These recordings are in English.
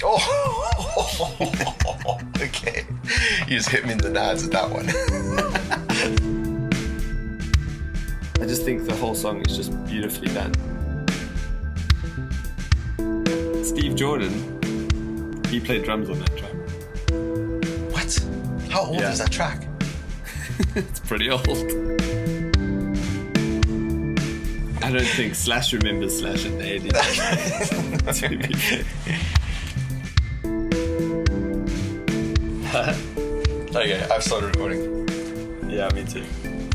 Oh, okay. You just hit me in the nads with that one. I just think the whole song is just beautifully done. Steve Jordan, he played drums on that track. What? How old is that track? It's pretty old. I don't think Slash remembers Slash in the 80s. Okay, I've started recording. Yeah, me too.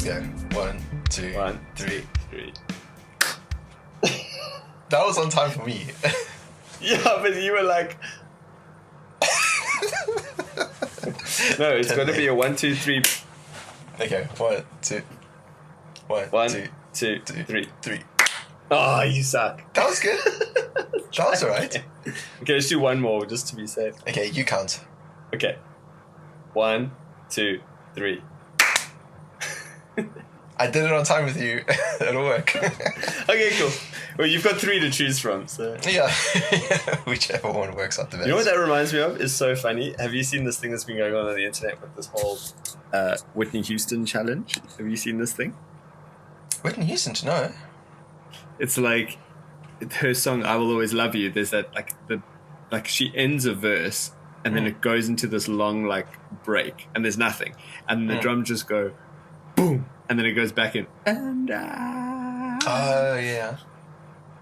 Yeah, 1, 2, 1, 3. 3. That was on time for me. Yeah, but you were like... No, it's got to be a 1, 2, 3. Okay, 1, 2. 1, 2, 3. 3. Oh, you suck. That was good. That was alright. Okay, let's do one more just to be safe. Okay, you count. Okay. 1, 2, 3. I did it on time with you. It'll work. Okay, cool. Well, you've got 3 to choose from, so... Yeah. Whichever one works out the best. You know what that reminds me of? It's so funny. Have you seen this thing that's been going on the internet with this whole Whitney Houston challenge? Have you seen this thing? Whitney Houston, no. It's like her song "I Will Always Love You." There's that like she ends a verse and then it goes into this long like break and there's nothing and the drums just go boom and then it goes back in and oh yeah.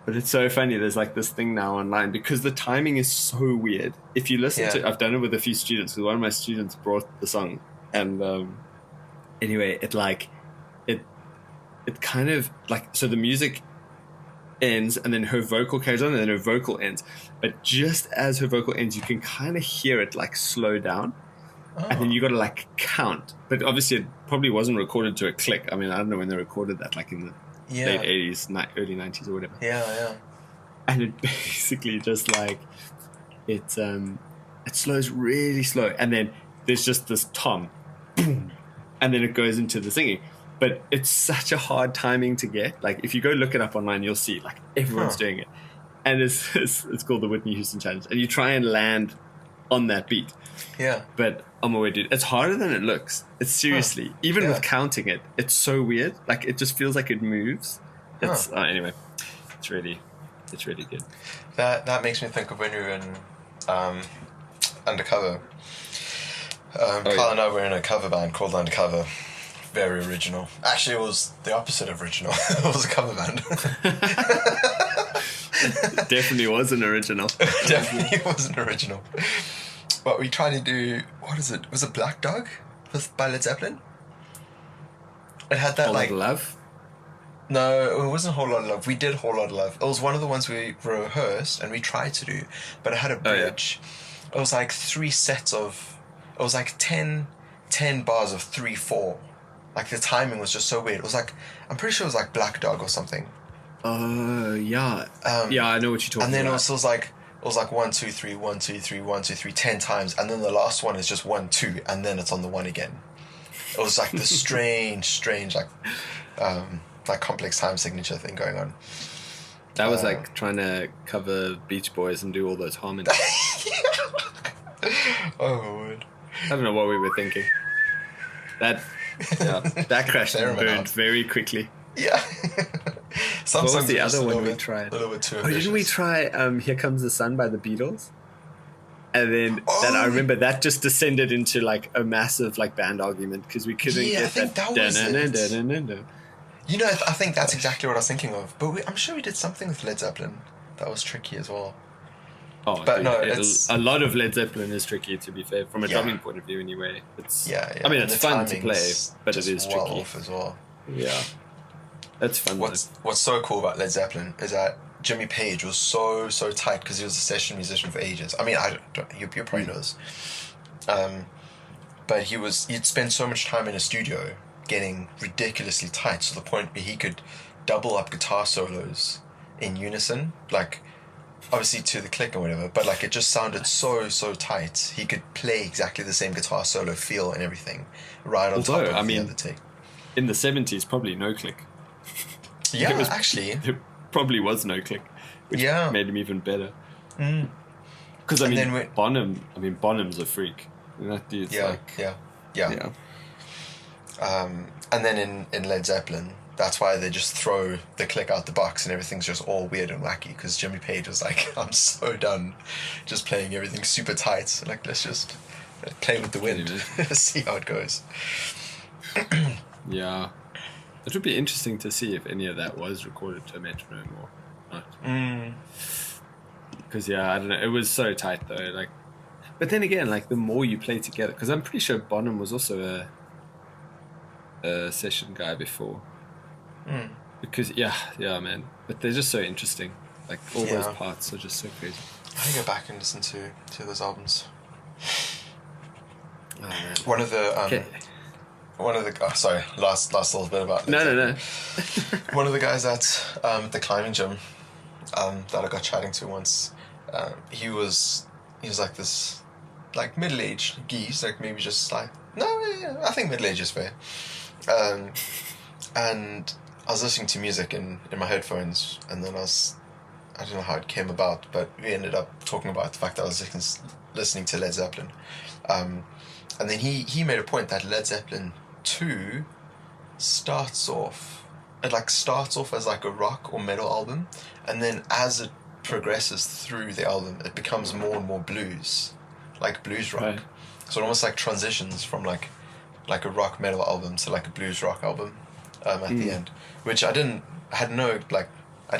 But it's so funny. There's like this thing now online because the timing is so weird. If you listen to, I've done it with a few students because one of my students brought the song and anyway, it kind of like so the music ends and then her vocal carries on and then her vocal ends, but just as her vocal ends you can kind of hear it like slow down and then you got to like count, but obviously it probably wasn't recorded to a click. I mean, I don't know when they recorded that, like in the late 80s, early 90s or whatever. Yeah And it basically just like it slows really slow and then there's just this tom boom and then it goes into the singing. But it's such a hard timing to get. Like, if you go look it up online, you'll see, like, everyone's doing it. And it's called the Whitney Houston Challenge. And you try and land on that beat. Yeah. But, oh my word, dude, it's harder than it looks. It's seriously. Even with counting it, it's so weird. Like, it just feels like it moves. It's anyway, it's really good. That makes me think of when we were in Undercover. Carl and I were in a cover band called Undercover. Very original. Actually, it was the opposite of original. It was a cover band. It definitely was an original. Definitely was an original. But we tried to do, what is it? Was it Black Dog by Led Zeppelin? It had that Whole like... Lot of Love? No, it wasn't Whole Lot of Love. We did Whole Lot of Love. It was one of the ones we rehearsed and we tried to do, but it had a bridge. It was like 3 sets of... It was like 10 bars of 3/4. Like, the timing was just so weird. It was like, I'm pretty sure it was like Black Dog or something. Oh, yeah. Yeah, I know what you're talking about. And then it was like 1, 2, 3, 1, 2, 3, 1, 2, 3, 10 times. And then the last one is just 1, 2, and then it's on the 1 again. It was like this strange, like complex time signature thing going on. That was like trying to cover Beach Boys and do all those harmonies. Oh, my word. I don't know what we were thinking. That crashed and burned very quickly. Yeah. What was the other one we tried? A little bit too ambitious. Didn't we try Here Comes the Sun by the Beatles? And then I remember that just descended into like a massive like band argument because we couldn't get I think that was it. You know, I think that's exactly what I was thinking of. But I'm sure we did something with Led Zeppelin that was tricky as well. Oh, but dude, no, a lot of Led Zeppelin is tricky, to be fair, from a drumming point of view anyway. It's I mean, it's fun to play, but it is tricky. Off as well. Yeah. That's fun. What's so cool about Led Zeppelin is that Jimmy Page was so tight because he was a session musician for ages. I mean, you probably know this. But he'd spend so much time in a studio getting ridiculously tight to the point where he could double up guitar solos in unison, like obviously to the click or whatever, but like it just sounded so tight. He could play exactly the same guitar solo feel and everything right on top of the other take. In the 70s, probably no click. Yeah, actually. There probably was no click, which made him even better. Because Because I mean, Bonham's a freak. That dude's yeah, like, yeah. And then in Led Zeppelin, that's why they just throw the click out the box and everything's just all weird and wacky, because Jimmy Page was like, I'm so done just playing everything super tight. Like, let's just play with the wind, see how it goes. Yeah. It would be interesting to see if any of that was recorded to a metronome or not. Because, I don't know. It was so tight, though. Like, but then again, like, the more you play together... Because I'm pretty sure Bonham was also a session guy before. Because, yeah, man. But they're just so interesting. Like, all those parts are just so crazy. I need to go back and listen to those albums. Oh, man. One of the... sorry, last little bit about... No. One of the guys at the climbing gym that I got chatting to once, he was like this, like, middle-aged geese, like maybe just like... No, I think middle-age is fair. And I was listening to music in my headphones, and then I don't know how it came about, but we ended up talking about the fact that I was listening to Led Zeppelin. And then he made a point that Led Zeppelin 2 starts off as like a rock or metal album, and then as it progresses through the album, it becomes more and more blues, like blues rock. Right. So it almost like transitions from like a rock metal album to like a blues rock album at the end, which I didn't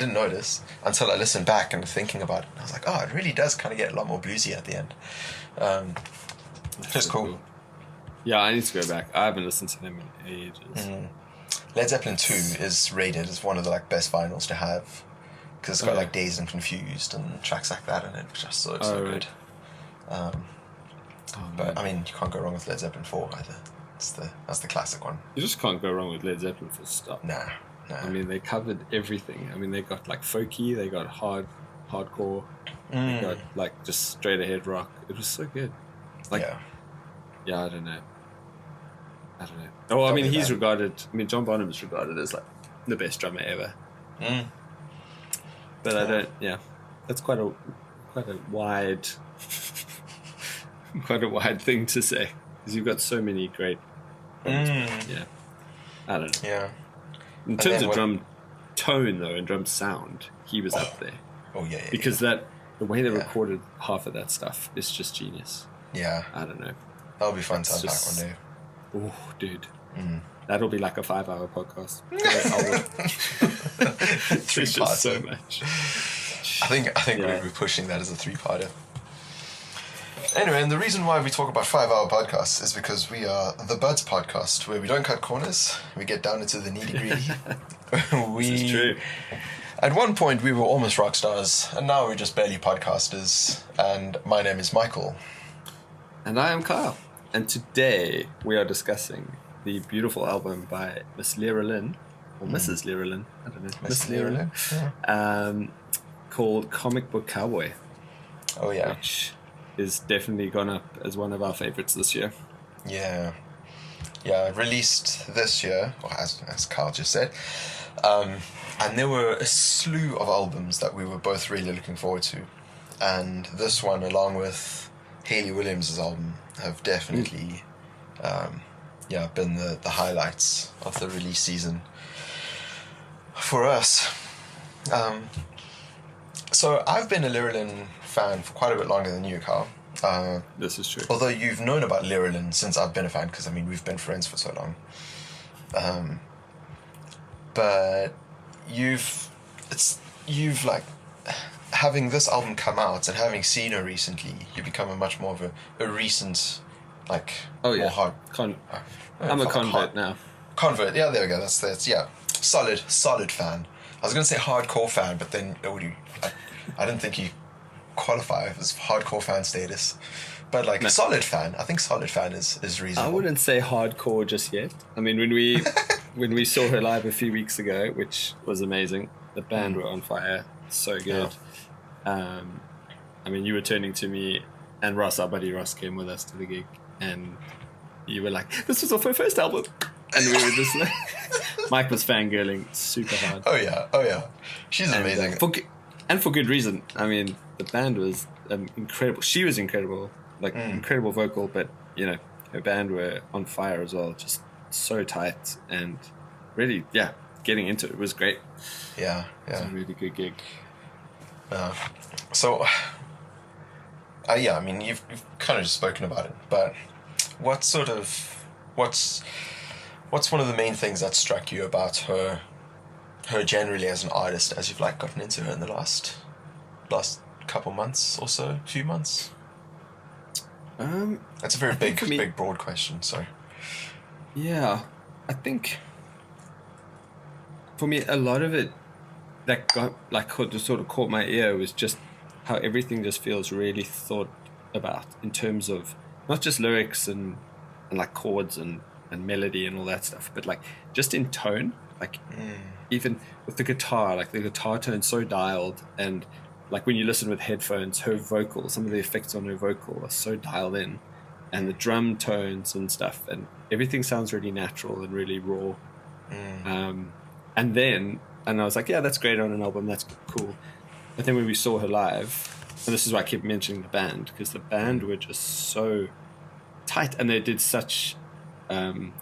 notice until I listened back and thinking about it. I was like, oh, it really does kind of get a lot more bluesy at the end. Just cool. Yeah, I need to go back. I haven't listened to them in ages. Led Zeppelin 2 is rated as one of the like best vinyls to have, because it's got like Dazed and Confused and tracks like that in it, which are so good. But I mean, you can't go wrong with Led Zeppelin 4 either. That's the classic one. You just can't go wrong with Led Zeppelin for stuff. Nah. I mean, they covered everything. I mean, they got like folky, they got hardcore, they got like just straight ahead rock. It was so good. Like, I don't know. Oh, I mean, he's regarded. I mean, John Bonham is regarded as like the best drummer ever. But I don't. Yeah, that's quite a wide, thing to say, because you've got so many great. Yeah, I don't know. Yeah. In terms of drum tone, though, and drum sound, he was up there. Oh yeah. Because the way they recorded half of that stuff is just genius. Yeah. I don't know. That'll be fun to unpack one day. Oh, dude. That'll be like a 5-hour podcast. 3 parts. So much. I think we're pushing that as a 3-parter. Anyway, and the reason why we talk about 5-hour podcasts is because we are the Buds podcast, where we don't cut corners. We get down into the nitty-gritty. This is true. At one point, we were almost rock stars, and now we're just barely podcasters. And my name is Michael. And I am Kyle. And today we are discussing the beautiful album by Miss Lera Lynn, or Mrs. Lera Lynn, I don't know, Miss Lera Lynn, called Comic Book Cowboy. Oh yeah. Which is definitely gone up as one of our favorites this year. Yeah. Released this year, or as Kyle just said. And there were a slew of albums that we were both really looking forward to. And this one, along with Hayley Williams' album, have definitely been the highlights of the release season for us. So I've been a Lera Lynn fan for quite a bit longer than you, Carl. This is true. Although you've known about Lera Lynn since I've been a fan, because I mean we've been friends for so long. But you've like, having this album come out and having seen her recently, you become a much more of a recent, like, more hard. I'm a convert now. Convert, yeah, there we go. That's yeah, solid fan. I was gonna say hardcore fan, but then I didn't think you qualify as hardcore fan status. But like solid fan, I think solid fan is reasonable. I wouldn't say hardcore just yet. I mean, when we saw her live a few weeks ago, which was amazing, the band were on fire, so good. Yeah. I mean, you were turning to me, and Ross, our buddy Ross, came with us to the gig, and you were like, "This was off her first album," and we were just like, Mike was fangirling super hard. Oh yeah, she's amazing. And for good reason. I mean, the band was incredible. She was incredible, like incredible vocal, but you know, her band were on fire as well, just so tight and really, getting into it was great. Yeah, It was a really good gig. So, I mean, you've kind of just spoken about it, but what's one of the main things that struck you about her generally as an artist, as you've like gotten into her in the last couple months or so, few months? That's a very big broad question. So, yeah, I think for me a lot of it that sort of caught my ear was just how everything just feels really thought about in terms of not just lyrics and like chords and melody and all that stuff, but like just in tone, like even with the guitar, like the guitar tone's so dialed, and like when you listen with headphones, her vocal, some of the effects on her vocal are so dialed in, and the drum tones and stuff, and everything sounds really natural and really raw. And I was like, yeah, that's great on an album, that's cool. But then when we saw her live, and this is why I keep mentioning the band, because the band were just so tight, and they did such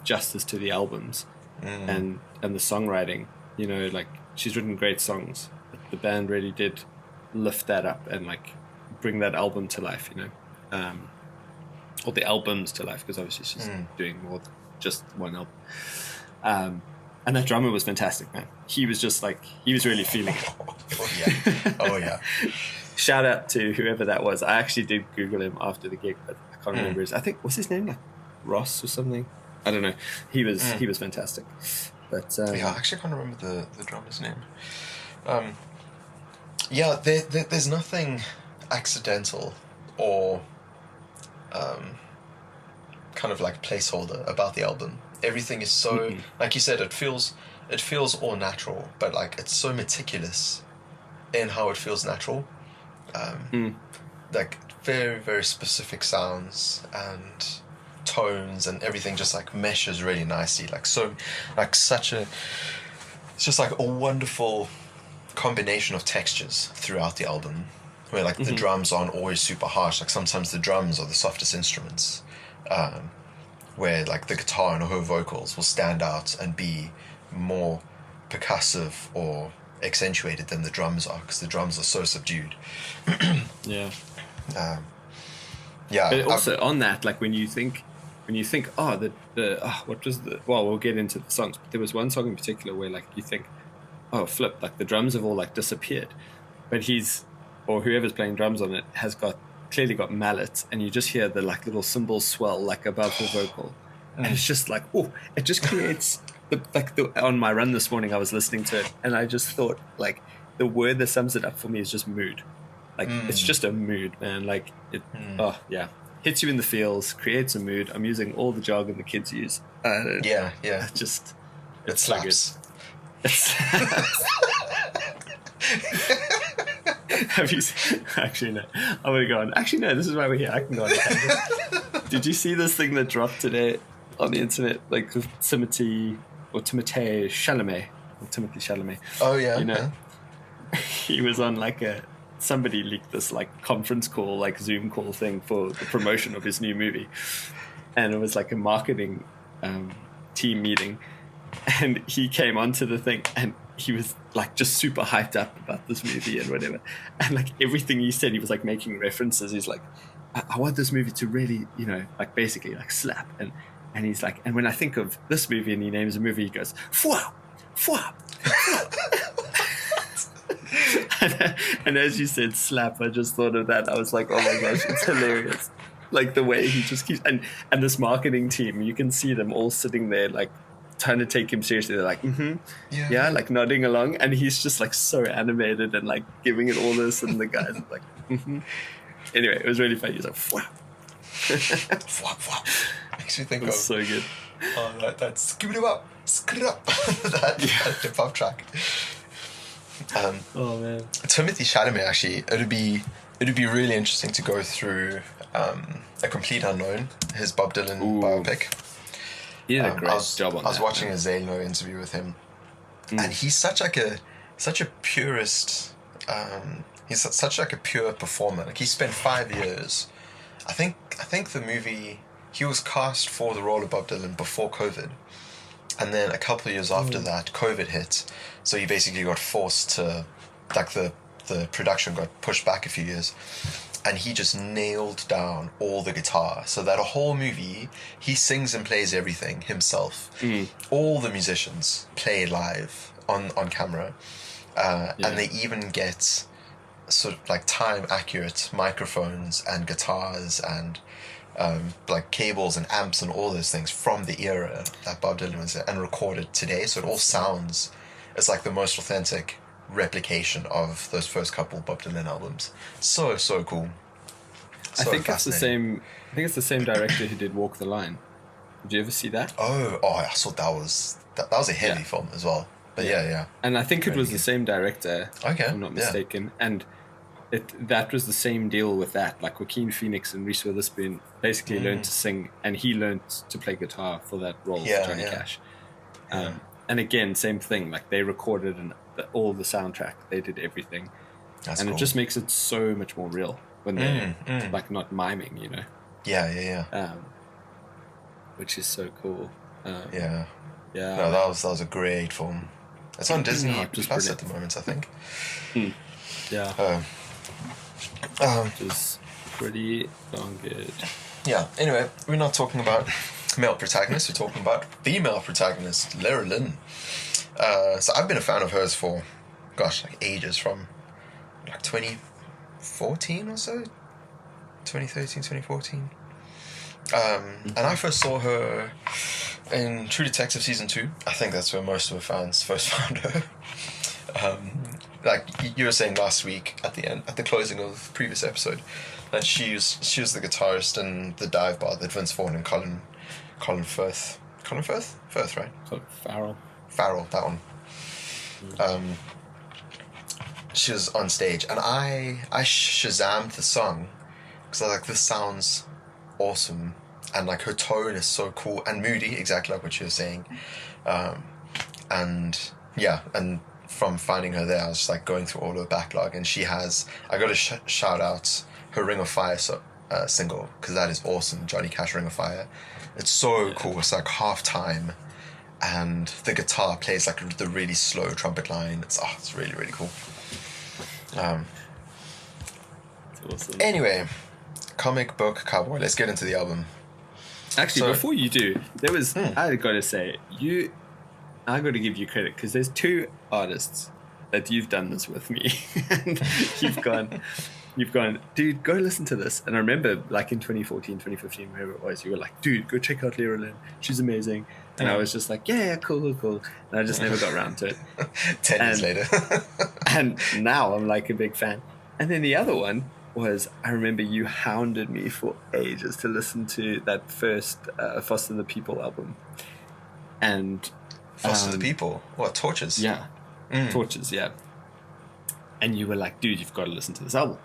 justice to the albums and the songwriting. You know, like she's written great songs, but the band really did lift that up and like bring that album to life, you know, or the albums to life, because obviously she's doing more than just one album. And that drummer was fantastic, man. He was just like, he was really feeling it. Oh yeah. Shout out to whoever that was. I actually did Google him after the gig, but I can't remember I think, what's his name, like Ross or something? I don't know. He was fantastic. But I actually can't remember the drummer's name. There's nothing accidental or kind of like placeholder about the album. Everything is so, like you said, it feels all natural, but like it's so meticulous in how it feels natural. Like very, very specific sounds and tones, and everything just like meshes really nicely. It's just like a wonderful combination of textures throughout the album, where like the drums aren't always super harsh. Like sometimes the drums are the softest instruments, where like the guitar and her vocals will stand out and be more percussive or accentuated than the drums are, because the drums are so subdued. But also on that, like when you think what was well, we'll get into the songs, but there was one song in particular where like you think, oh flip, like the drums have all like disappeared, but whoever's playing drums on it has clearly got mallets, and you just hear the like little cymbals swell like above the vocal, and it's just like, it just creates on my run this morning I was listening to it, and I just thought like the word that sums it up for me is just mood. Like it's just a mood, man. Like it hits you in the feels, creates a mood. I'm using all the jargon the kids use. It slaps. It slaps. Have you actually no, I'm gonna go on. Actually no, this is why we're here. I can go on. Did you see this thing that dropped today on the internet, like with Timothée Chalamet? Oh yeah. You know, he was on like somebody leaked this like conference call, like Zoom call thing for the promotion of his new movie, and it was like a marketing team meeting, and he came onto the thing and he was like just super hyped up about this movie and whatever, and like everything he said, he was like making references. He's like, I want this movie to really, you know, like basically like slap, and he's like, and when I think of this movie, and he names a movie, he goes fwa fwa. And as you said slap, I just thought of that. I was like, oh my gosh, it's hilarious. Like the way he just keeps, and this marketing team, you can see them all sitting there like trying to take him seriously. They're like, like nodding along, and he's just like so animated and like giving it all this, and the guys are like, Anyway, it was really funny. He's like, wow. Makes me think of so good. Oh, that's scoot it up, that hip hop track. Oh man, Timothée Chalamet, actually, it'd be really interesting to go through A Complete Unknown, his Bob Dylan biopic. He did a great job on that. I was watching a Zalo interview with him, and he's such a purist He's such like a pure performer. Like he spent 5 years. I think the movie he was cast for the role of Bob Dylan before COVID, and then a couple of years after that, COVID hit. So he basically got forced to, like the production got pushed back a few years, and he just nailed down all the guitar. So that a whole movie, he sings and plays everything himself. All the musicians play live on camera, and they even get sort of like time accurate microphones and guitars and like cables and amps and all those things from the era that Bob Dylan was in and recorded today. So it all sounds, it's like the most authentic replication of those first couple Bob Dylan albums. So cool. I think it's the same. I think it's the same director who did Walk the Line. Did you ever see that? Oh! I saw that was a heavy film as well. But yeah. And I think it was the same director. Okay, if I'm not mistaken. And that was the same deal with that. Like Joaquin Phoenix and Reese Witherspoon basically learned to sing, and he learned to play guitar for that role of Johnny Cash. And again, same thing. Like they recorded all the soundtrack. They did everything. That's cool. It just makes it so much more real when they're like not miming, you know. Yeah. Which is so cool. Yeah. No, that was a great film. It's on Disney Plus at the moment, I think. Yeah. Which is pretty darn good. Yeah. Anyway, we're not talking about male protagonists. We're talking about female protagonist, Lera Lynn. So I've been a fan of hers for, like ages, from like 2014 or so, 2013, 2014. And I first saw her in True Detective Season 2. I think that's where most of her fans first found her. Like you were saying last week at the closing of the previous episode, that she was the guitarist in the dive bar that Vince Vaughn and Colin Firth, right? Farrell, that one. She was on stage, and I Shazammed the song because I was like, this sounds awesome, and like her tone is so cool and moody, exactly like what you were saying. And from finding her there, I was just like going through all her backlog, and I got to shout out her Ring of Fire single, because that is awesome. Johnny Cash, Ring of Fire. It's so cool. It's like half time, and the guitar plays like the really slow trumpet line. It's really, really cool. Awesome. Anyway, Comic Book Cowboy. Let's get into the album. Actually, before you do, there was I got to say, I got to give you credit, because there's two artists that you've done this with me. And you've gone, dude, go listen to this. And I remember, like in 2014, 2015, wherever it was, you were like, dude, go check out Lera Lynn. She's amazing. And I was just like, yeah, cool. And I just never got around to it. 10 years later. And now I'm like a big fan. And then the other one was, I remember you hounded me for ages to listen to that first Foster the People album. And Foster the People? What, Torches? Yeah. Torches, yeah. And you were like, dude, you've got to listen to this album.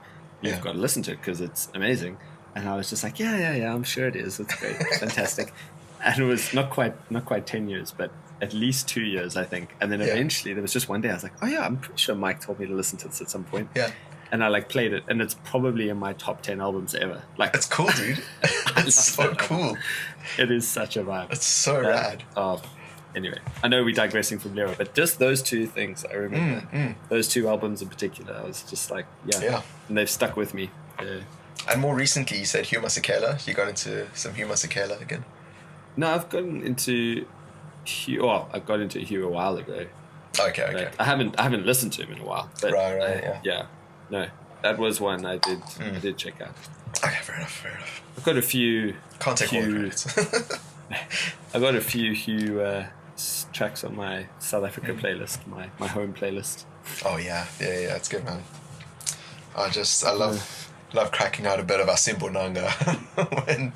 You've got to listen to it because it's amazing. And I was just like, yeah, I'm sure it is. It's great. Fantastic. And it was not quite 10 years, but at least 2 years, I think. And then eventually there was just one day I was like, oh yeah, I'm pretty sure Mike told me to listen to this at some point. Yeah. And I like played it, and it's probably in my top 10 albums ever. Like, it's cool, dude. It's so cool. It is such a vibe. It's so rad. Anyway, I know we're digressing from Lera, but just those two things I remember. Those two albums in particular, I was just like, yeah. And they've stuck with me. Yeah. And more recently, you said Hugh Masekela. You got into some Hugh Masekela again? No, I've gotten into Hugh. Well, I got into Hugh a while ago. Okay. I haven't listened to him in a while. But Right. Yeah. No, that was one I did check out. Okay, fair enough. I've got a few. Can't take all the credits. I've got a few Hugh tracks on my South Africa playlist, my home playlist. Oh yeah, it's good, man. I love cracking out a bit of Asimbo Nanga when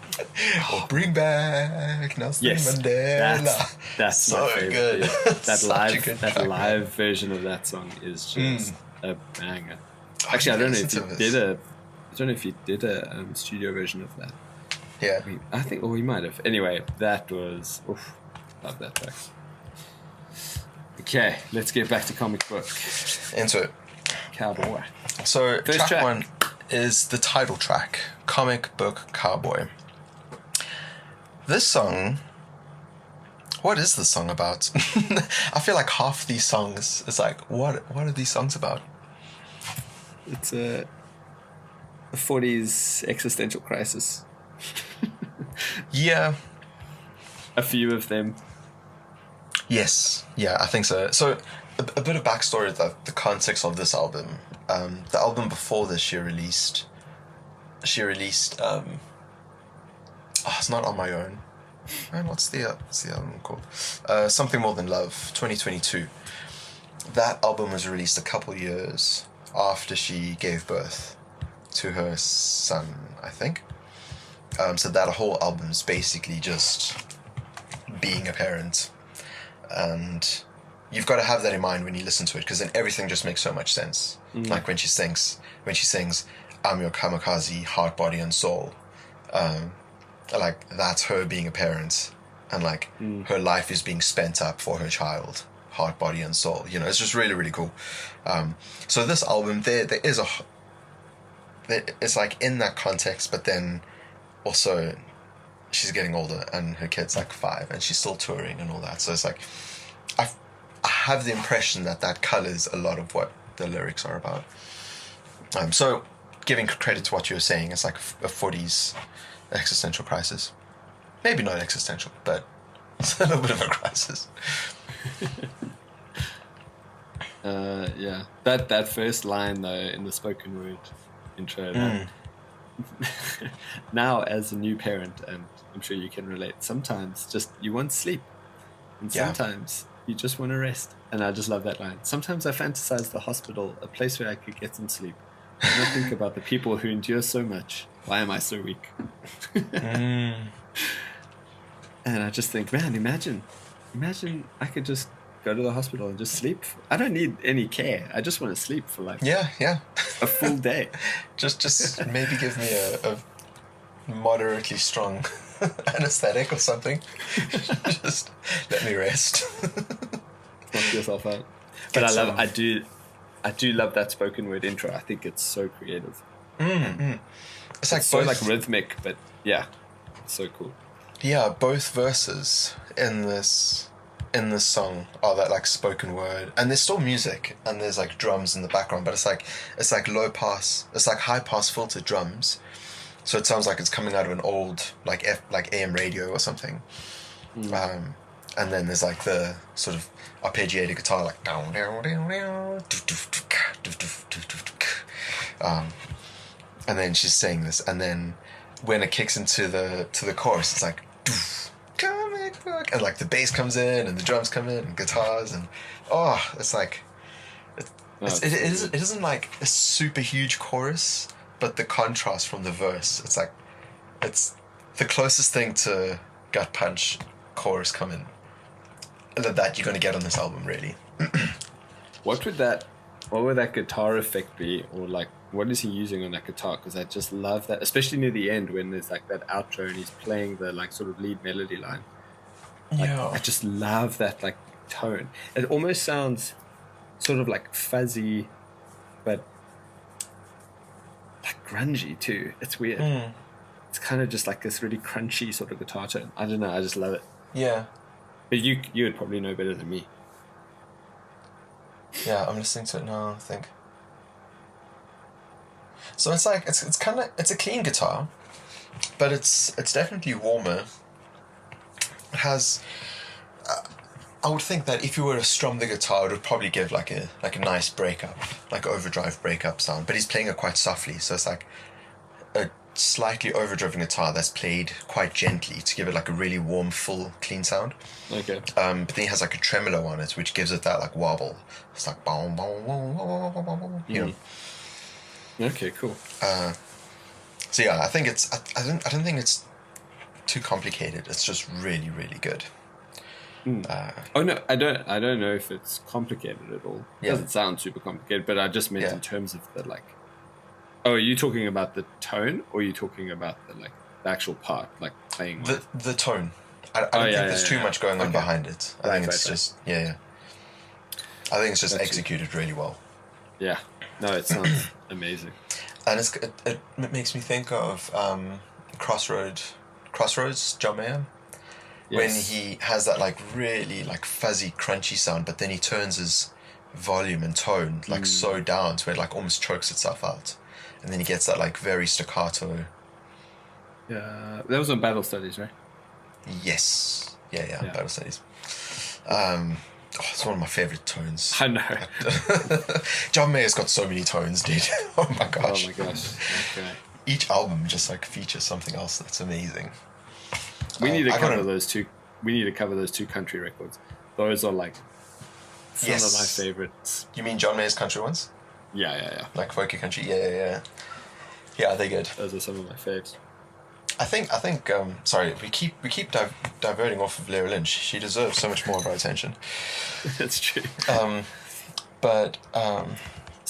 bring back Nelson Mandela. That's so my favorite. good. That live version of that song is just a banger. Actually, I don't know if you did a studio version of that. Yeah. I think, he might have. Anyway, that was... love that track. Okay, let's get back to comic book. Into it. Cowboy. So First track track. 1 is the title track, Comic Book Cowboy. This song, what is this song about? I feel like half these songs, it's like, what are these songs about? It's a 40s existential crisis. Yeah. A few of them. Yes. Yeah, I think so. So, a bit of backstory, the context of this album. The album before this she released, it's not On My Own. Man, what's the album called? Something More Than Love, 2022. That album was released a couple years after she gave birth to her son, I think. So that whole album's basically just being a parent. And you've got to have that in mind when you listen to it, because then everything just makes so much sense. Like when she sings, I'm your kamikaze, heart, body, and soul. Like that's her being a parent, and like her life is being spent up for her child, heart, body, and soul. You know, it's just really, really cool. So this album, there is it's like in that context, but then also she's getting older and her kid's like 5 and she's still touring and all that. So it's like I have the impression that colors a lot of what the lyrics are about. So giving credit to what you were saying, it's like a 40s existential crisis. Maybe not existential, but it's a little bit of a crisis. Yeah. That first line though in the spoken word intro. Now as a new parent, and I'm sure you can relate, sometimes just you want sleep, and sometimes you just want to rest. And I just love that line. Sometimes I fantasize the hospital, a place where I could get some sleep. And I think about the people who endure so much. Why am I so weak? And I just think, man, imagine I could just go to the hospital and just sleep. I don't need any care. I just want to sleep for like a full day. just maybe give me a moderately strong anesthetic or something. Just let me rest. Knock yourself out. But I do love that spoken word intro. I think it's so creative. It's like so both, like rhythmic, but yeah, it's so cool. Yeah, both verses in this song are that like spoken word, and there's still music and there's like drums in the background, but it's like low pass, it's like high pass filtered drums, so it sounds like it's coming out of an old like AM radio or something. And then there's like the sort of arpeggiated guitar, like down down down down, and then she's saying this, and then when it kicks into the chorus, it's like comic book, and like the bass comes in and the drums come in and guitars, and it's like it isn't like a super huge chorus, but the contrast from the verse, it's like it's the closest thing to gut punch chorus coming that you're going to get on this album, really. What would that guitar effect be, or like what is he using on that guitar? Because I just love that, especially near the end when there's like that outro and he's playing the like sort of lead melody line. Like, I just love that like tone. It almost sounds sort of like fuzzy, but like grungy too. It's weird. It's kind of just like this really crunchy sort of guitar tone. I don't know. I just love it. Yeah. But you would probably know better than me. Yeah, I'm listening to it now, I think. So it's like it's a clean guitar, but it's definitely warmer. It has I would think that if you were to strum the guitar, it would probably give like a nice breakup, like overdrive breakup sound. But he's playing it quite softly, so it's like a slightly overdriven guitar that's played quite gently to give it like a really warm, full, clean sound. Okay. But then he has like a tremolo on it, which gives it that like wobble. It's like boom, boom, boom, boom, boom, boom, boom, you know. Okay, cool. So yeah, I think I don't think it's too complicated. It's just really, really good. Oh no, I don't know if it's complicated at all. It doesn't sound super complicated, but I just meant in terms of the like. Oh, are you talking about the tone, or are you talking about the like the actual part, like playing the tone? I don't think there's too much going on behind it. I think it's just I think it's just executed really well. Yeah. No, it sounds amazing. And it makes me think of Crossroads, John Mayer, when Yes. he has that like really like fuzzy, crunchy sound, but then he turns his volume and tone like so down to where it like almost chokes itself out, and then he gets that like very staccato. Yeah, that was on Battle Studies, right? Yes, yeah. Yeah. Battle Studies. It's one of my favorite tones. I know. John Mayer's got so many tones, dude. Oh my gosh. Oh my gosh. Okay. Each album just like features something else that's amazing. We need to I cover gotta- those two. We need to cover those two country records. Those are like some of my favorites. You mean John Mayer's country ones? Yeah. Like folky country? Yeah. Yeah, they're good. Those are some of my faves. I think. Sorry, we keep diverting off of Lera Lynn. She deserves so much more of our attention. That's true. But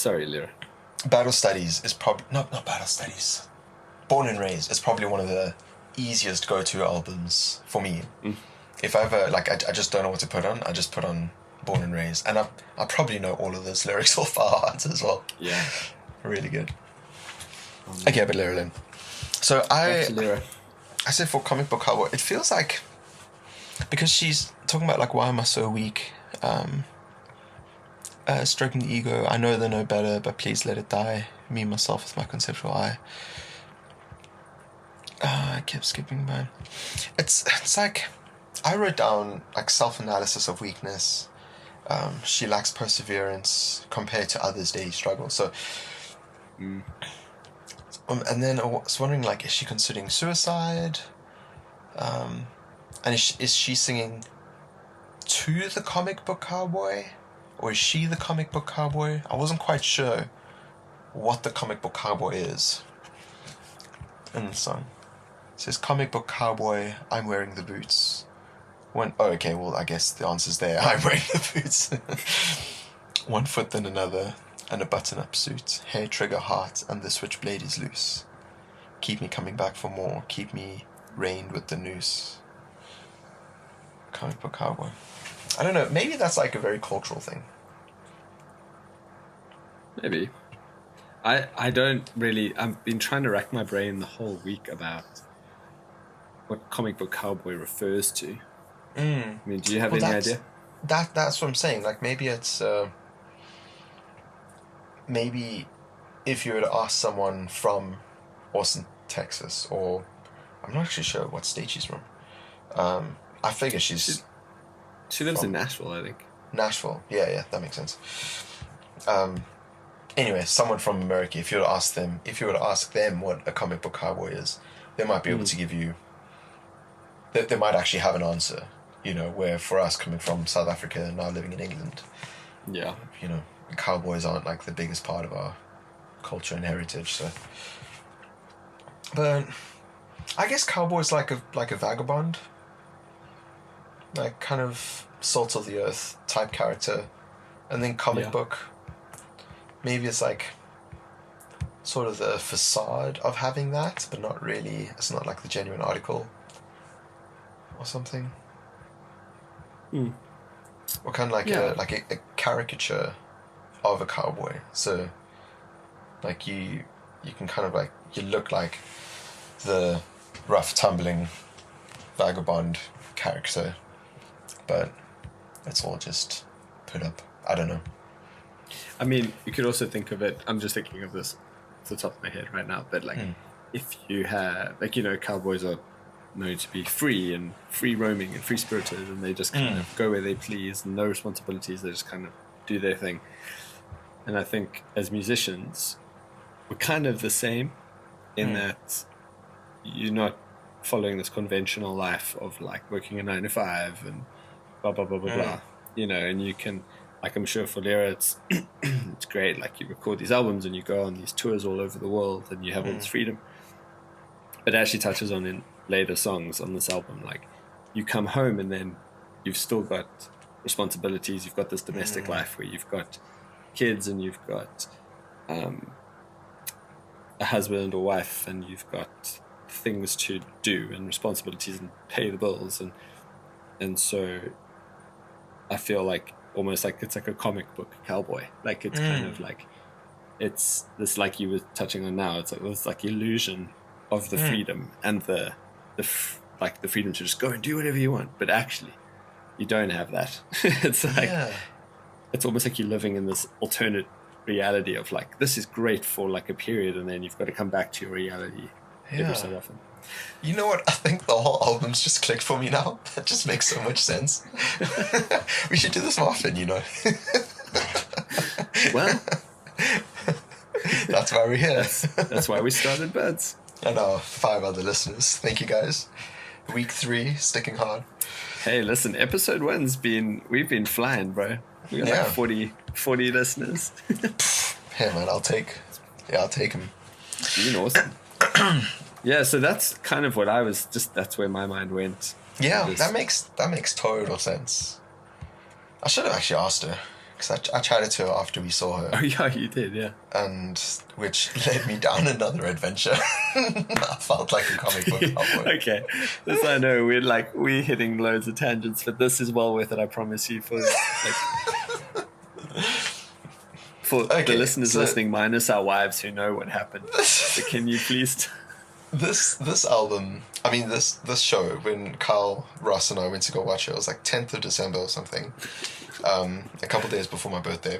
Sorry, Lera. Battle Studies is probably not Battle Studies. Born and Raised is probably one of the easiest go-to albums for me. If I ever like, I just don't know what to put on. I just put on Born and Raised, and I probably know all of those lyrics off by heart as well. Yeah. Really good. Okay, but Lera Lynn. So I said for Comic Book Cowboy, it feels like, because she's talking about like, why am I so weak? Stroking the ego. I know they know better, but please let it die. Me, myself, with my conceptual eye. I kept skipping by. It's like, I wrote down like self-analysis of weakness. She lacks perseverance compared to others' daily struggles. So. And then I was wondering, like, is she considering suicide? And is she singing to the comic book cowboy? Or is she the comic book cowboy? I wasn't quite sure what the comic book cowboy is in the song. It says, comic book cowboy, I'm wearing the boots. Okay, well, I guess the answer's there. I'm wearing the boots. One foot than another. And a button-up suit, hair trigger heart, and the switchblade is loose. Keep me coming back for more, keep me reined with the noose. Comic book cowboy. I don't know, maybe that's like a very cultural thing. Maybe. I don't really... I've been trying to rack my brain the whole week about what comic book cowboy refers to. I mean, do you have any idea? That's what I'm saying, like maybe it's... Maybe if you were to ask someone from Austin, Texas, or I'm not actually sure what state she's from. I figure she lives in Nashville, I think. Nashville, yeah, that makes sense. Anyway, someone from America. If you were to ask them what a comic book cowboy is, they might be able to give you. They might actually have an answer. You know, where for us coming from South Africa and now living in England, yeah, you know. Cowboys aren't like the biggest part of our culture and heritage, so. But I guess cowboy's like a vagabond, like kind of salt of the earth type character, and then comic book. Maybe it's like sort of the facade of having that, but not really. It's not like the genuine article or something. Or kind of like a caricature of a cowboy. So like you can kind of like, you look like the rough tumbling vagabond character, but it's all just put up. I don't know. I mean, you could also think of it, I'm just thinking of this off the top of my head right now, but like if you have, like, you know, cowboys are known to be free and free roaming and free spirited, and they just kind of go where they please and no responsibilities, they just kind of do their thing. And I think as musicians, we're kind of the same in that you're not following this conventional life of like working a 9 to 5 and blah, blah, blah, blah, blah. You know, and you can, like, I'm sure for Lera, it's great. Like, you record these albums and you go on these tours all over the world and you have all this freedom. But it actually touches on in later songs on this album. Like, you come home and then you've still got responsibilities. You've got this domestic life where you've got kids and you've got a husband or wife and you've got things to do and responsibilities and pay the bills, and so I feel like almost like it's like a comic book cowboy. Like, it's kind of like it's this, like you were touching on now, it's like this like illusion of the freedom and the freedom to just go and do whatever you want, but actually you don't have that. It's like it's almost like you're living in this alternate reality of like, this is great for like a period, and then you've got to come back to your reality every so often. You know what? I think the whole album's just clicked for me now. That just makes so much sense. We should do this more often, you know. Well, that's why we're here. That's why we started Buds. And our 5 other listeners. Thank you, guys. Week 3, sticking hard. Hey, listen, episode 1's we've been flying, bro. We got like 40 listeners. Hey, man, I'll take them. You're awesome. Yeah, so that's kind of what that's where my mind went. Yeah, that makes total sense. I should have actually asked her, because I chatted to her after we saw her. Oh, yeah, you did, yeah. And which led me down another adventure. I felt like a comic book cowboy. Okay, this I know, we're hitting loads of tangents, but this is well worth it, I promise you, for the listeners listening, minus our wives who know what happened. So can you please... This album, I mean, this show, when Carl, Ross, and I went to go watch it, it was like 10th of December or something, a couple of days before my birthday,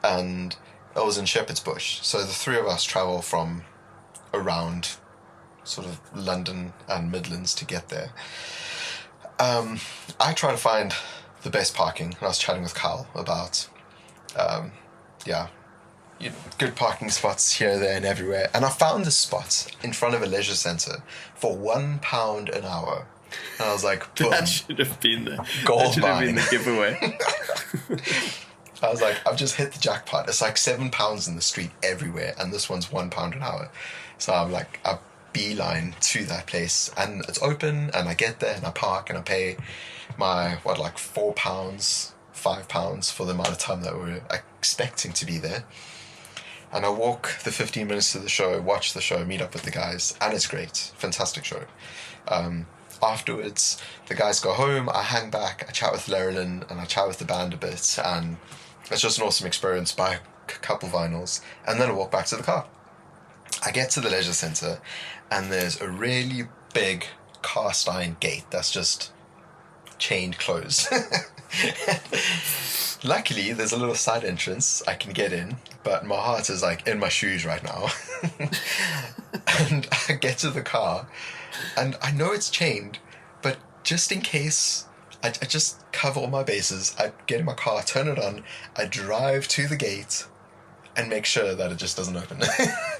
and I was in Shepherd's Bush. So the 3 of us travel from around sort of London and Midlands to get there. I try to find the best parking, and I was chatting with Carl about, good parking spots here, there, and everywhere. And I found this spot in front of a leisure centre for £1 an hour. And I was like, boom. That should have been the giveaway. I was like, I've just hit the jackpot. It's like £7 in the street everywhere, and this one's £1 an hour. So I'm like, I beeline to that place, and it's open, and I get there, and I park, and I pay my, £4, £5 for the amount of time that we're expecting to be there. And I walk the 15 minutes to the show, watch the show, meet up with the guys, and it's great. Fantastic show. Afterwards, the guys go home, I hang back, I chat with Lera Lynn, and I chat with the band a bit, and it's just an awesome experience, buy a couple vinyls, and then I walk back to the car. I get to the leisure centre, and there's a really big cast iron gate that's just chained closed. Luckily, there's a little side entrance I can get in, but my heart is like in my shoes right now. And I get to the car, and I know it's chained, but just in case, I just cover all my bases. I get in my car, turn it on, I drive to the gate, and make sure that it just doesn't open.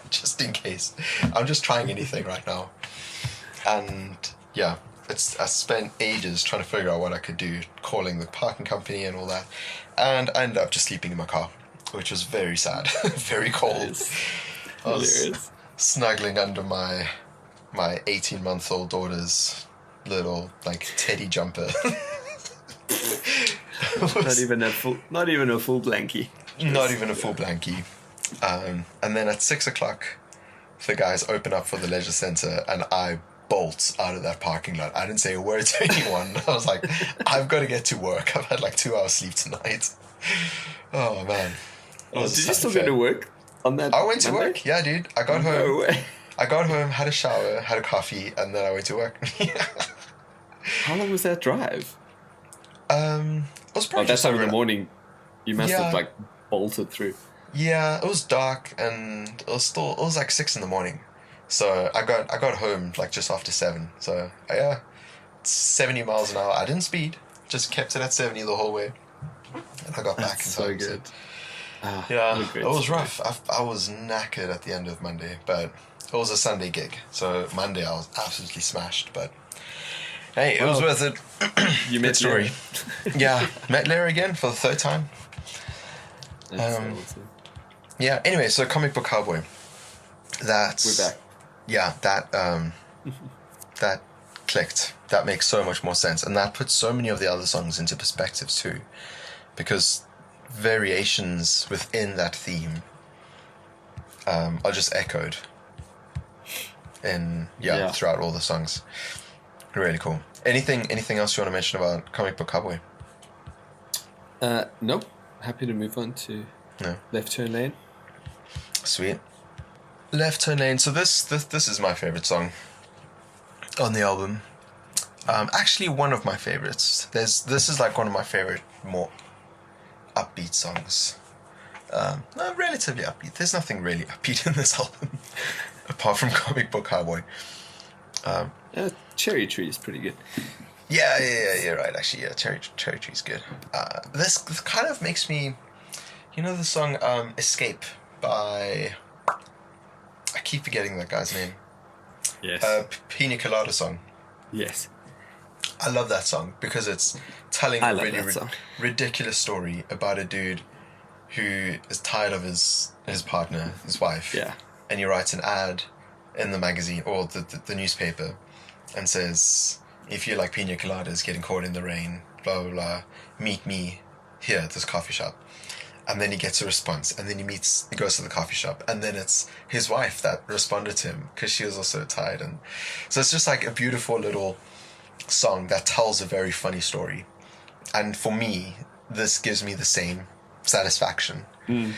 Just in case. I'm just trying anything right now. And yeah, I spent ages trying to figure out what I could do, calling the parking company and all that. And I ended up just sleeping in my car, which was very sad. Very cold. I was snuggling under my 18-month-old daughter's little teddy jumper. Not even a full blankie. Not even a full blankie. And then at 6 o'clock, the guys open up for the leisure centre, and I bolt out of that parking lot. I didn't say a word to anyone. I was like, I've got to get to work. I've had 2 hours sleep tonight. Oh man. Did you still go to work on that? I went to work. Yeah, dude. I got home. No way. I got home, had a shower, had a coffee, and then I went to work. How long was that drive? It was probably that time in the morning. You must have bolted through. Yeah, it was dark, and it was 6 in the morning. So I got home just after 7. So 70 miles an hour. I didn't speed, just kept it at 70 the whole way. And I got back in time. So good. It was rough. I was knackered at the end of Monday, but it was a Sunday gig. So Monday I was absolutely smashed, but hey, it was worth it. You met story. Yeah, met Lera again for the 3rd time. That's so awesome. Yeah, anyway, so Comic Book Cowboy. We're back. Yeah, that clicked. That makes so much more sense. And that puts so many of the other songs into perspective too. Because variations within that theme are just echoed throughout all the songs. Really cool. Anything else you want to mention about Comic Book Cowboy? Nope. Happy to move on to Left Turn Lane. Sweet. Left Turn Lane. So this is my favorite song on the album. Actually, one of my favorites. This is like one of my favorite more upbeat songs. Relatively upbeat. There's nothing really upbeat in this album apart from Comic Book Cowboy. Cherry Tree is pretty good. Yeah, you're right. Actually, yeah, Cherry Tree's good. This kind of makes me, the song "Escape" by, I keep forgetting that guy's name. Yes. Pina Colada song. Yes. I love that song because it's telling a really ridiculous story about a dude who is tired of his partner, his wife. Yeah. And he writes an ad in the magazine or the newspaper and says, if you like pina coladas, getting caught in the rain, blah, blah, blah, meet me here at this coffee shop. And then he gets a response, and then he goes to the coffee shop, and then it's his wife that responded to him because she was also tired. And so it's just like a beautiful little song that tells a very funny story. And for me, this gives me the same satisfaction. Do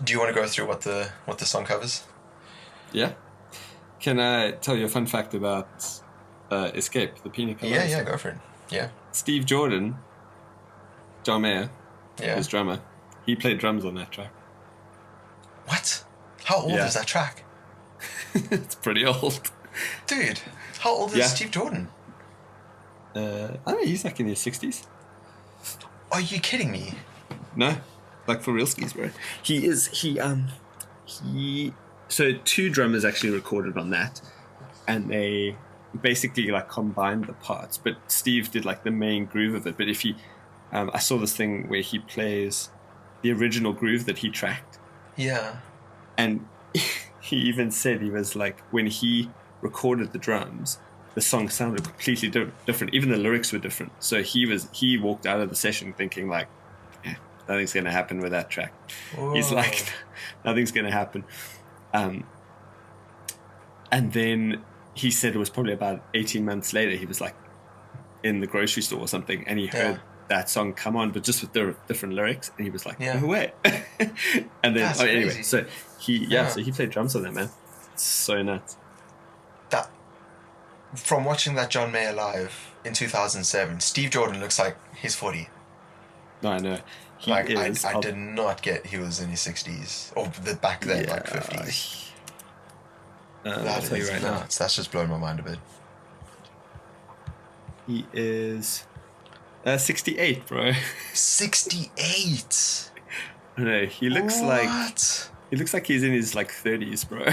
you want to go through what the song covers? Yeah. Can I tell you a fun fact about Escape, the Pina Colada? Yeah, go for it. Yeah. Steve Jordan, John Mayer, his drummer, he played drums on that track. What? How old is that track? It's pretty old. Dude, how old is Steve Jordan? I mean, he's like in his 60s. Are you kidding me? No, like for real skis, bro. So two drummers actually recorded on that, and they basically like combined the parts. But Steve did like the main groove of it. But if I saw this thing where he plays the original groove that he tracked. Yeah. And he even said he was like, when he recorded the drums, the song sounded completely different. Even the lyrics were different. So he walked out of the session thinking like, nothing's going to happen with that track. Whoa. He's like, nothing's going to happen. And then he said it was probably about 18 months later, he was like in the grocery store or something, and he heard that song come on, but just with the different lyrics, and he was like, no way. And then, anyway, so he played drums on that, man. It's so nuts. That, from watching that John Mayer live in 2007, Steve Jordan looks like he's 40. No, I know. I did not get he was in his 60s. Or back then, like 50s. That is nuts. Now. That's just blown my mind a bit. He is 68, bro. 68? I know. He looks like he's in his like 30s, bro.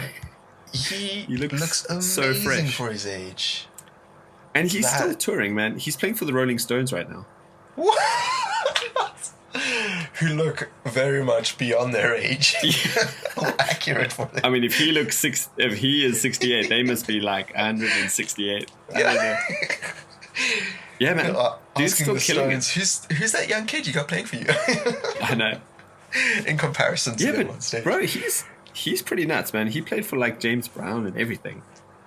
He looks amazing so fresh for his age. And he's still touring, man. He's playing for the Rolling Stones right now. What? Who look very much beyond their age. Accurate for them. I mean, if he is 68, they must be like 168. I don't know. Yeah, man. Dude's still killing it. Who's that young kid you got playing for you? I know. In comparison to them on stage. Bro, he's pretty nuts, man. He played for like James Brown and everything.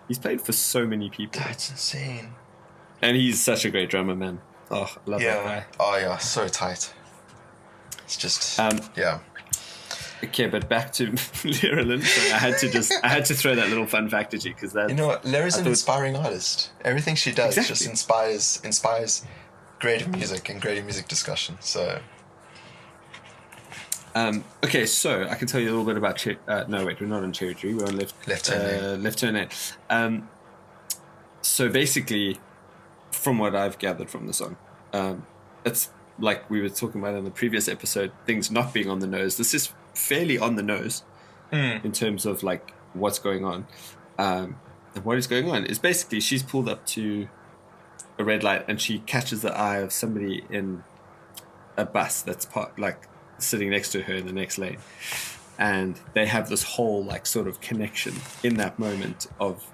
He's played for so many people. That's insane. And he's such a great drummer, man. Oh, I love that guy. Oh yeah, so tight. It's just Okay, but back to Lera Lynn. So I had to throw that little fun fact at you because that. You know what? Lera's an inspiring artist. Everything she does just inspires creative music and creative music discussion. So. Okay, so I can tell you a little bit about. No, wait, we're not on Cherry Tree. We're on Left Turn Lane. So basically, from what I've gathered from the song, it's like we were talking about in the previous episode. Things not being on the nose. This is fairly on the nose in terms of like what's going on. And what is going on is basically she's pulled up to a red light and she catches the eye of somebody in a bus that's sitting next to her in the next lane, and they have this whole like sort of connection in that moment of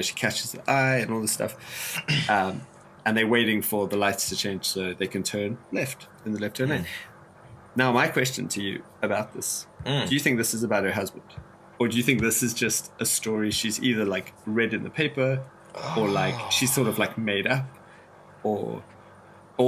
she catches the eye and all this stuff, and they're waiting for the lights to change so they can turn left in the left turn lane. Now my question to you about this, do you think this is about her husband, or do you think this is just a story she's either like read in the paper or like she's sort of like made up, or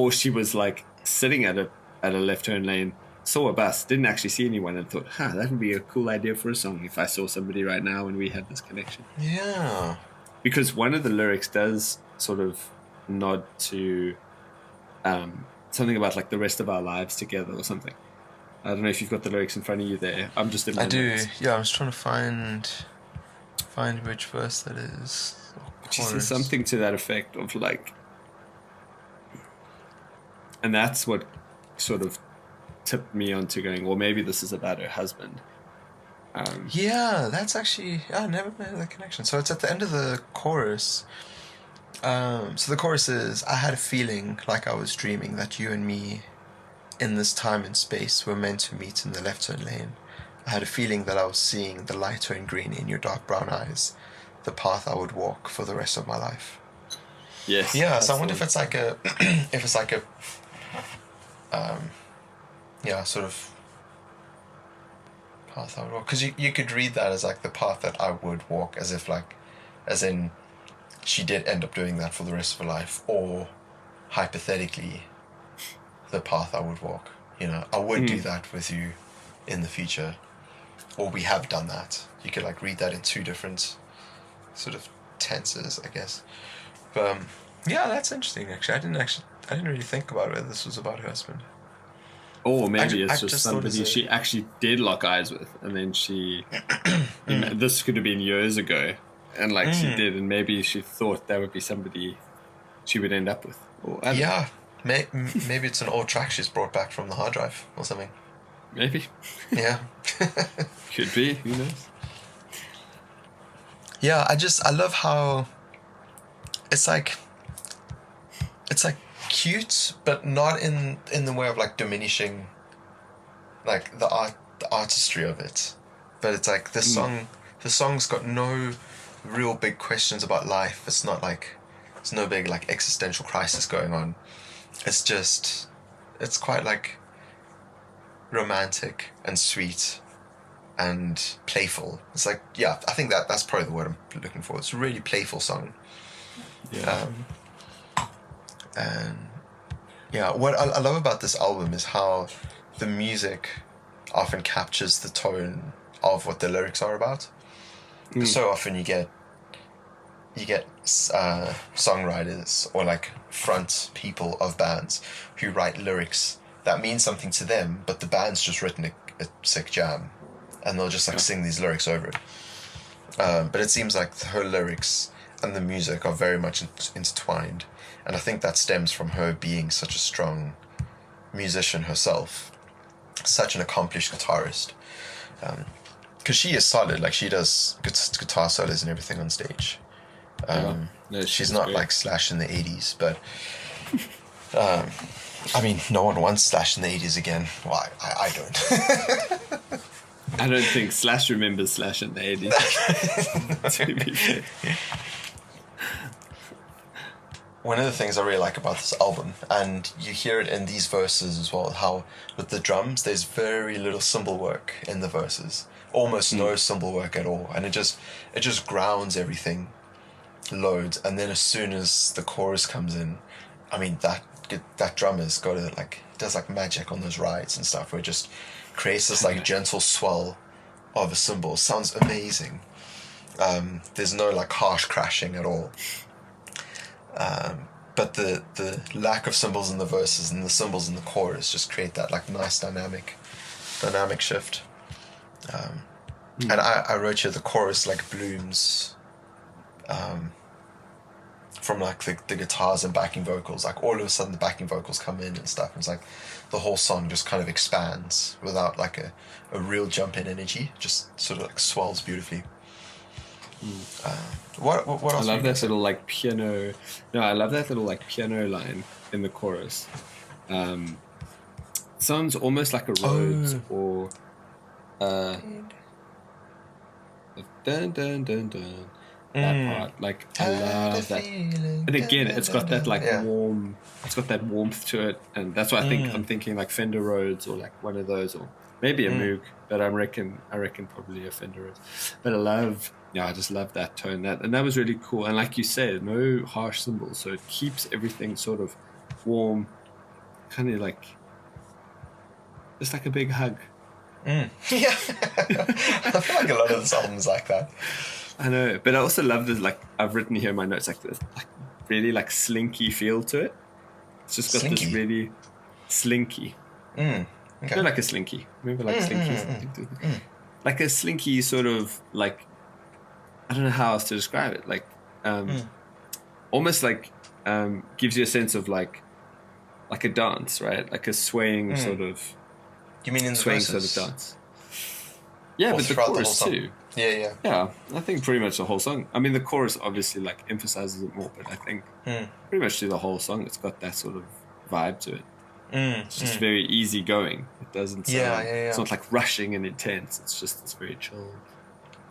she was like sitting at a left turn lane saw a bus, didn't actually see anyone, and thought, that would be a cool idea for a song if I saw somebody right now and we had this connection. Yeah. Because one of the lyrics does sort of nod to something about like the rest of our lives together or something. I don't know if you've got the lyrics in front of you there. I'm just in my I do. notes. Yeah, I'm just trying to find which verse that is. She says something to that effect of like, and that's what sort of tipped me onto going, well, maybe this is about her husband. Yeah, that's actually, I never made that connection. So it's at the end of the chorus. So the chorus is, I had a feeling like I was dreaming that you and me in this time and space were meant to meet in the left turn lane. I had a feeling that I was seeing the light turn green in your dark brown eyes, the path I would walk for the rest of my life. Yes. Yeah, so I wonder if it's like a, sort of path I would walk. Because you could read that as like the path that I would walk, as if like, as in she did end up doing that for the rest of her life, or hypothetically, the path I would walk. You know, I would do that with you in the future, or we have done that. You could like read that in two different sort of tenses, I guess. But yeah, that's interesting. Actually, I didn't really think about whether this was about her husband. Or maybe I it's just just somebody she actually did lock eyes with, and then she. This could have been years ago, and like she did, and maybe she thought that would be somebody she would end up with. Or, yeah, maybe it's an old track she's brought back from the hard drive or something. Maybe. Yeah. Could be. Who knows? Yeah, I love how it's like cute, but not in the way of like diminishing like the artistry of it. But it's like the song's got no real big questions about life. It's not like there's no big like existential crisis going on. It's quite like romantic and sweet and playful. It's like, yeah, I think that's probably the word I'm looking for. It's a really playful song. Yeah. And yeah, what I love about this album is how the music often captures the tone of what the lyrics are about. So often you get songwriters or like front people of bands who write lyrics that mean something to them, but the band's just written a sick jam, and they'll just like sing these lyrics over it. But it seems like her lyrics and the music are very much intertwined, and I think that stems from her being such a strong musician herself, such an accomplished guitarist. Because she is solid, like she does guitar solos and everything on stage. She's not great. Like Slash in the 80s, but I mean, no one wants Slash in the 80s again. Well, I don't. I don't think Slash remembers Slash in the 80s. To be fair. One of the things I really like about this album, and you hear it in these verses as well, how with the drums, there's very little cymbal work in the verses. Almost no cymbal work at all. And it just grounds everything, loads. And then as soon as the chorus comes in, I mean, that drummer's got it, like, does like magic on those rides and stuff, where it just creates this like gentle swell of a cymbal. Sounds amazing. There's no like harsh crashing at all. But the lack of cymbals in the verses and the cymbals in the chorus just create that like nice dynamic shift. And I wrote here the chorus like blooms from like the guitars and backing vocals. Like all of a sudden the backing vocals come in and stuff, and it's like the whole song just kind of expands without like a real jump in energy. Just sort of like swells beautifully. What else? I love that little like piano. No, I love that little like piano line in the chorus. Sounds almost like a Rhodes or dun dun dun dun. That part, like I love that. And again, it's got that like warm. It's got that warmth to it, and that's why I'm thinking like Fender Rhodes or like one of those, or maybe a Moog. But I reckon probably a Fender Rhodes. But I just love that tone. And that was really cool. And like you said, no harsh cymbals, so it keeps everything sort of warm, kind of like Just like a big hug. Yeah. I feel like a lot of this album is like that. I know, but I also love this, like, I've written here in my notes, like this, like, really, like, slinky feel to it. It's just got Slinky? this really slinky. Okay. Not like a slinky. Remember, like, slinky? Like a slinky sort of, like, I don't know how else to describe it. Like, almost like, gives you a sense of, like a dance, right? Like a swaying sort of... You mean in the swaying verses? sort of dance. Yeah, Or but the throughout the chorus whole song? too. Yeah. Yeah, I think pretty much the whole song. I mean, the chorus obviously like emphasizes it more, but I think pretty much through the whole song, it's got that sort of vibe to it. It's just very easy going. It doesn't sound, it's not like rushing and intense. It's just, it's very chilled.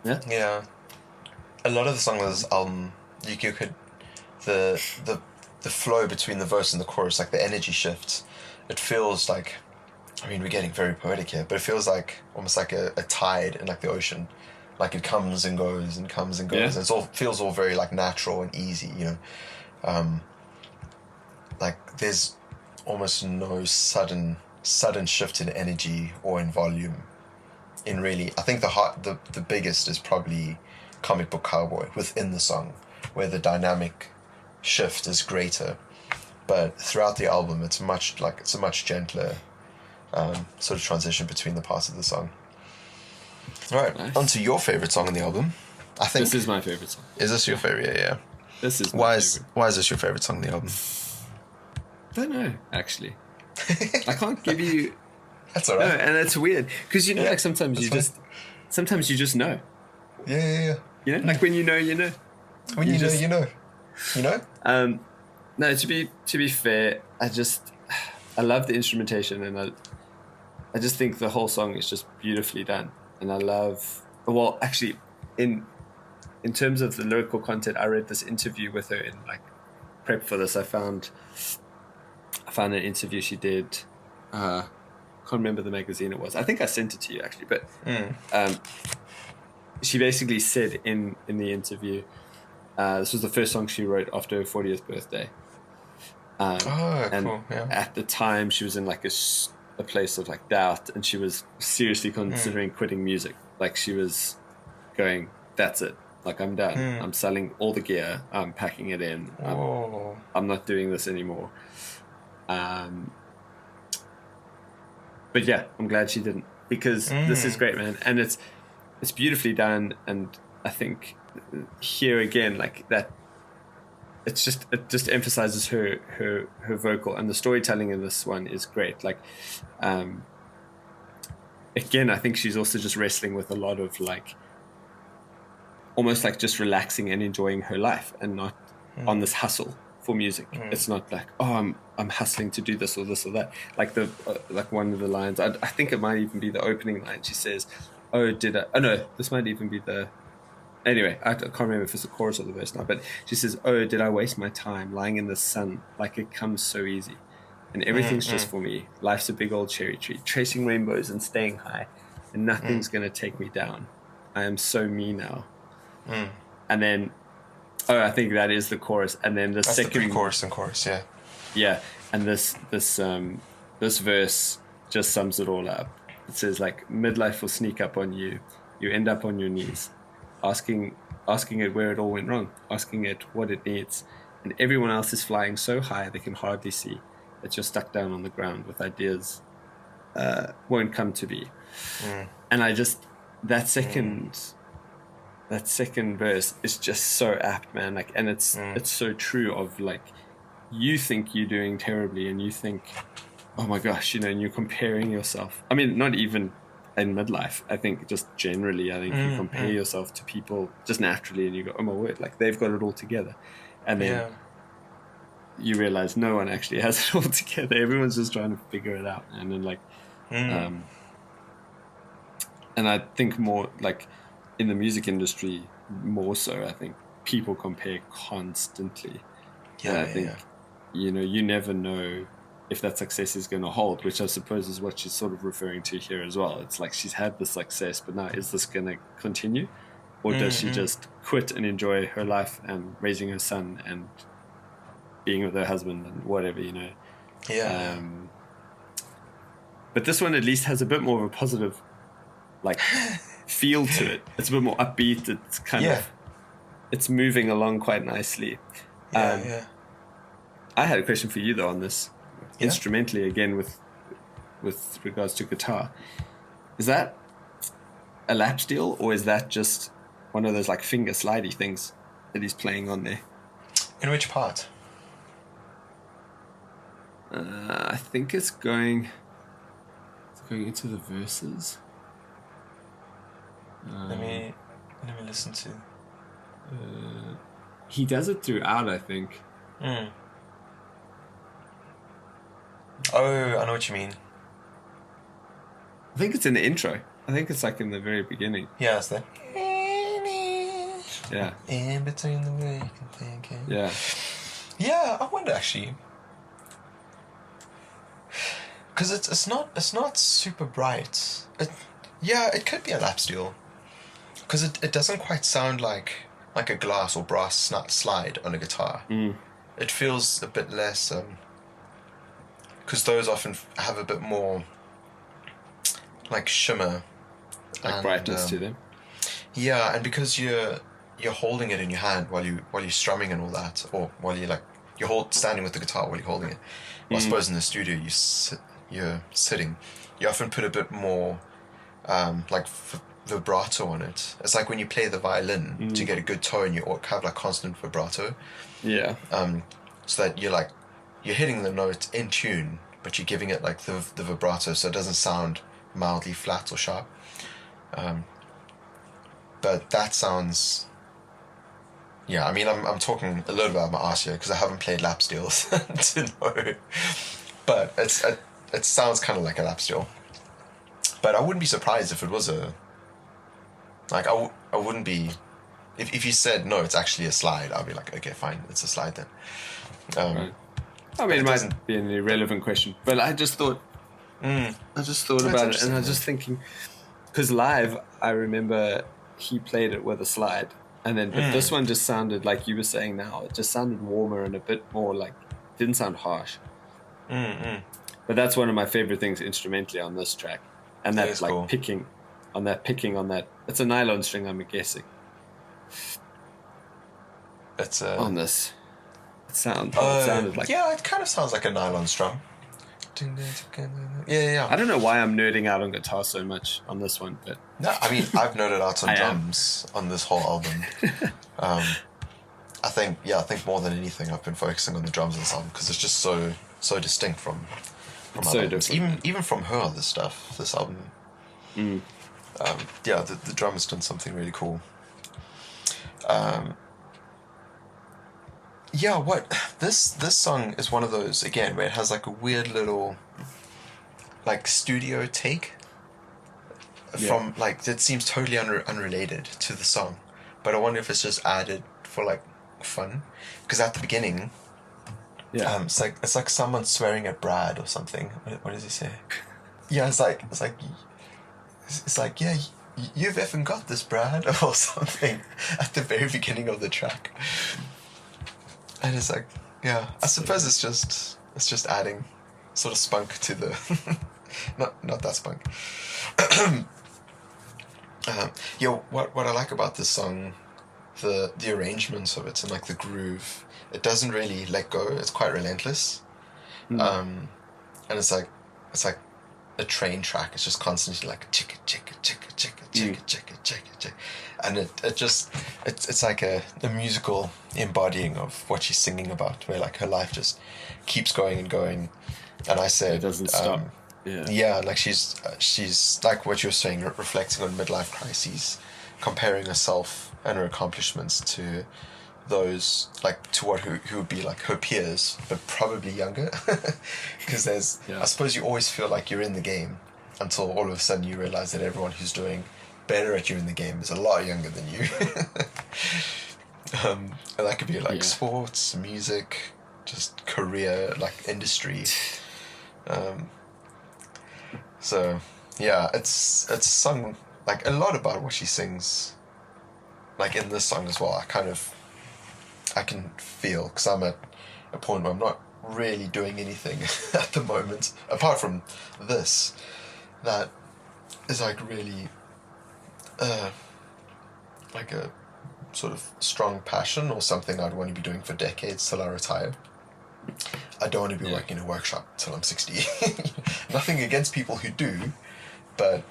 Yeah? Yeah. A lot of the songs on this album, you could, the flow between the verse and the chorus, like the energy shifts, it feels like, I mean, we're getting very poetic here, but it feels like almost like a tide in like the ocean. Like it comes and goes and comes and goes. Yeah. And it all feels all very like natural and easy, you know. Like there's almost no sudden shift in energy or in volume. In really, I think the biggest is probably Comic Book Cowboy within the song, where the dynamic shift is greater. But throughout the album, it's a much gentler sort of transition between the parts of the song. All right, Nice. on to your favorite song on the album. I think This is my favorite song. Is this your favorite? Yeah. This is my favorite. Why is this your favorite song on the album? I don't know, actually. I can't give you... That's all right. No, and it's weird. Because, you know, like sometimes you just know. Yeah. You know? Like when you know, you know. When you know, you know. You know? No, to be fair, I love the instrumentation, and I just think the whole song is just beautifully done. And I love, well, actually, in terms of the lyrical content, I read this interview with her in like prep for this. I found an interview she did. Can't remember the magazine it was. I think I sent it to you actually, but she basically said in the interview, this was the first song she wrote after her 40th birthday. And cool. Yeah. at the time, she was in like a place of like doubt, and she was seriously considering quitting music. Like she was going, that's it. Like I'm done. I'm selling all the gear. I'm packing it in. I'm not doing this anymore. But yeah, I'm glad she didn't, because this is great, man. And it's beautifully done. And I think here again, like that, it just emphasizes her vocal, and the storytelling in this one is great. Like, again, I think she's also just wrestling with a lot of like, almost like just relaxing and enjoying her life, and not on this hustle for music. It's not like, oh, I'm hustling to do this or this or that. Like like one of the lines, I think it might even be the opening line. She says, oh no, this might even be the... Anyway, I can't remember if it's the chorus or the verse now, but she says, oh, did I waste my time lying in the sun like it comes so easy? And everything's just for me. Life's a big old cherry tree, tracing rainbows and staying high, and nothing's going to take me down. I am so me now. And then, I think that is the chorus. And then that's second... the pre-chorus and chorus, yeah. Yeah, and this verse just sums it all up. It says, like, midlife will sneak up on you. You end up on your knees. Asking it where it all went wrong, asking it what it needs, and everyone else is flying so high they can hardly see that you're stuck down on the ground with ideas won't come to be. And I just that second verse is just so apt, man. Like, and it's so true of like, you think you're doing terribly, and you think, oh my gosh, you know, and you're comparing yourself. I mean, not even in midlife, I think just generally, you compare yourself to people just naturally, and you go, oh my word, like they've got it all together, and then you realize no one actually has it all together. Everyone's just trying to figure it out, and then like and I think more like in the music industry more so, I think people compare constantly. I think you know, you never know if that success is going to hold, which I suppose is what she's sort of referring to here as well. It's like she's had this success, but now is this going to continue? Or does she just quit and enjoy her life and raising her son and being with her husband and whatever, you know? But this one at least has a bit more of a positive, like, feel to it. It's a bit more upbeat. It's kind of, it's moving along quite nicely. Yeah. I had a question for you though on this, instrumentally again with regards to guitar. Is that a lap steel, or is that just one of those like finger slidey things that he's playing on there? In which part? I think it's going into the verses. Let me listen to. He does it throughout, I think. Oh, I know what you mean. I think it's in the intro. I think it's like in the very beginning. Yeah, it's there. Yeah. In between the week and thinking. Yeah. Yeah, I wonder actually. Because it's not super bright. It could be a lap steel. Because it doesn't quite sound like a glass or brass slide on a guitar. It feels a bit less. Because those often have a bit more like shimmer, like and brightness to them. Yeah, and because you're holding it in your hand while you're strumming and all that, or while you're standing with the guitar while you're holding it. Well, I suppose in the studio you're sitting. You often put a bit more like vibrato on it. It's like when you play the violin to get a good tone, you have like constant vibrato. Yeah. So that you're hitting the note in tune, but you're giving it like the vibrato, so it doesn't sound mildly flat or sharp. But that sounds. Yeah, I mean, I'm talking a little about my arse here because I haven't played lap steels to know, but it sounds kind of like a lap steel. But I wouldn't be surprised if it was a. Like I wouldn't be, if you said no, it's actually a slide. I'll be like, okay, fine, it's a slide then. Right. I mean, it might be an irrelevant question, but I just thought. I just thought about it, and I was just thinking, because live, I remember he played it with a slide, and then but this one just sounded like you were saying now. It just sounded warmer and a bit more like didn't sound harsh. But that's one of my favorite things instrumentally on this track, and that's like cool. picking on that. It's a nylon string, I'm guessing. It's on this. It sounded like it kind of sounds like a nylon strum. Yeah. I don't know why I'm nerding out on guitar so much on this one, but no, I mean I've nerded out on drums on this whole album. I think more than anything I've been focusing on the drums on this album because it's just so distinct from so albums. different. Even from her other stuff. This album. The drummer's done something really cool. This song is one of those again where it has like a weird little like studio take from like that seems totally unrelated to the song, but I wonder if it's just added for like fun because at the beginning it's like someone swearing at Brad or something. What does he say? Yeah, it's like yeah, you've effing got this, Brad, or something at the very beginning of the track. And it's like, yeah, I suppose it's just adding sort of spunk to the not that spunk. What I like about this song, the arrangements of it and like the groove, it doesn't really let go. It's quite relentless, and it's like a train track. It's just constantly like chicka chicka chicka chicka chicka chicka chicka chicka, and it's like a musical embodying of what she's singing about, where like her life just keeps going and going. And I said it doesn't stop. Like she's like what you're saying, reflecting on midlife crises, comparing herself and her accomplishments to those like to who would be like her peers, but probably younger. Because I suppose you always feel like you're in the game until all of a sudden you realize that everyone who's doing better at you in the game is a lot younger than you. And that could be like sports, music, just career, like industry. So yeah, it's sung like a lot about what she sings, like in this song as well. I can feel, because I'm at a point where I'm not really doing anything at the moment apart from this that is like really like a sort of strong passion or something I'd want to be doing for decades till I retire. I don't want to be working in a workshop till I'm 60. Nothing against people who do, but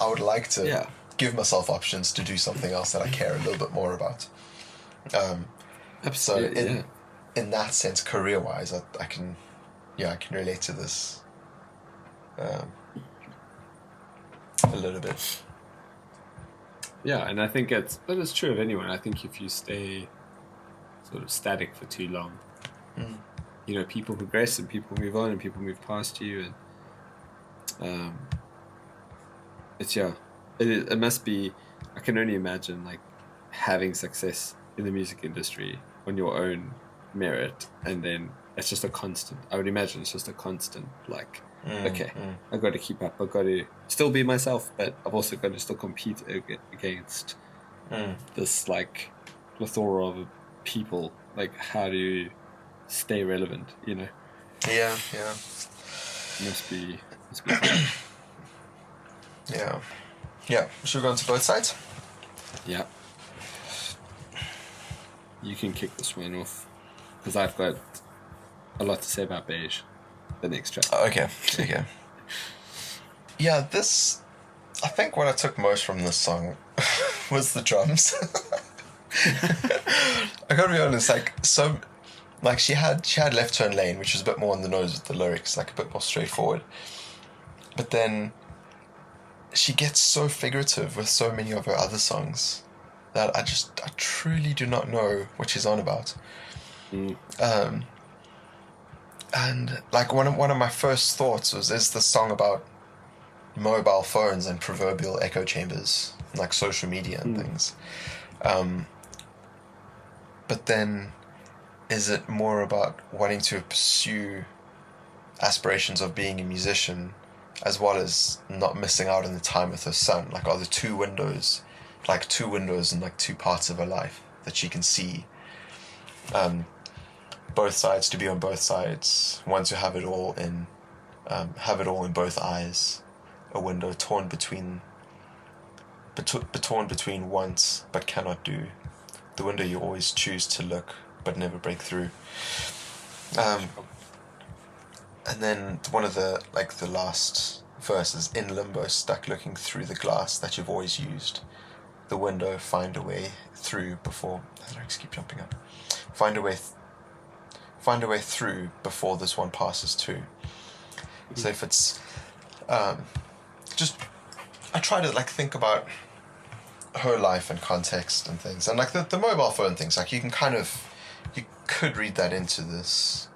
I would like to give myself options to do something else that I care a little bit more about. Absolutely. So in that sense, career-wise, I can relate to this a little bit. Yeah, and I think it's true of anyone. I think if you stay sort of static for too long, you know, people progress and people move on and people move past you, and it must be. I can only imagine like having success in the music industry on your own merit, and then it's just a constant. I would imagine it's just a constant, like, I've got to keep up. I've got to still be myself, but I've also got to still compete against this like plethora of people. Like, how do you stay relevant? You know? Yeah. Must be. Yeah. Should we go on to both sides? Yeah. You can kick this one off because I've got a lot to say about Beige, the next track. Okay. Yeah, I think what I took most from this song was the drums. I gotta be honest, she had Left Turn Lane, which was a bit more on the nose with the lyrics, like a bit more straightforward. But then she gets so figurative with so many of her other songs that I truly do not know what she's on about. And like one of my first thoughts is the song about mobile phones and proverbial echo chambers, like social media and things. But then, is it more about wanting to pursue aspirations of being a musician, as well as not missing out on the time with her son? Like, are there two windows and like two parts of her life that she can see? Both sides, to be on both sides, one to have it all in both eyes, a window torn between wants but cannot do, the window you always choose to look but never break through. And then one of the last verses, in limbo, stuck looking through the glass that you've always used, the window, find a way through before. The lyrics keep jumping up. Find a way through before this one passes too. So if it's just, I try to like think about her life and context and things, and like the mobile phone things, like you could read that into this,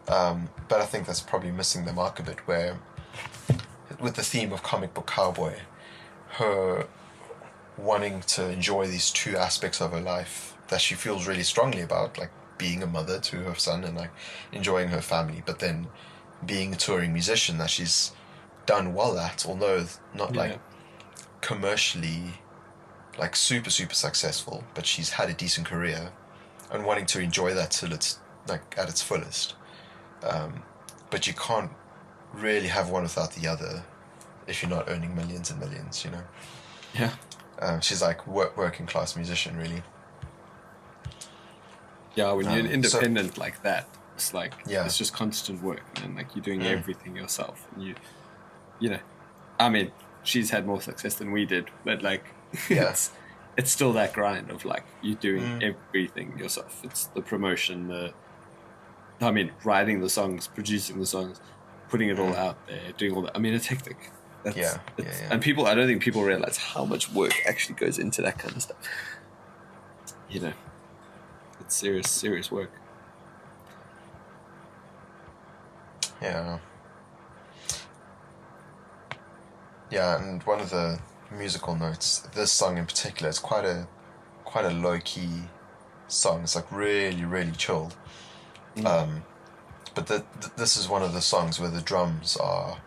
but I think that's probably missing the mark a bit, where with the theme of Comic Book Cowboy, her wanting to enjoy these two aspects of her life that she feels really strongly about, like being a mother to her son and like enjoying her family, but then being a touring musician that she's done well at, although not like commercially like super successful, but she's had a decent career, and wanting to enjoy that till it's like at its fullest. But you can't really have one without the other if you're not earning millions and millions, you know. She's like working class musician, really. Yeah, when you're independent like that, it's like it's just constant work, and like you're doing everything yourself. And you know, I mean, she's had more success than we did, but like it's still that grind of like you're doing everything yourself. It's the promotion, writing the songs, producing the songs, putting it all out there, doing all that. I mean, it's hectic. And I don't think people realize how much work actually goes into that kind of stuff. You know, it's serious work. Yeah, and one of the musical notes, this song in particular, it's quite a low-key song. It's like really chilled. But this is one of the songs where the drums are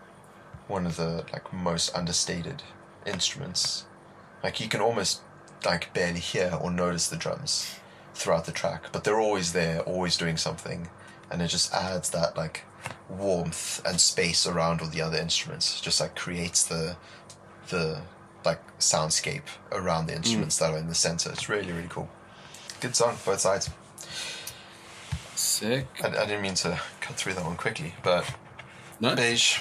one of the like most understated instruments. Like you can almost like barely hear or notice the drums throughout the track, but they're always there, always doing something, and it just adds that like warmth and space around all the other instruments. Just like creates the like soundscape around the instruments that are in the center. It's really, really cool. Good song, both sides. Sick. I didn't mean to cut through that one quickly, but No. Beige.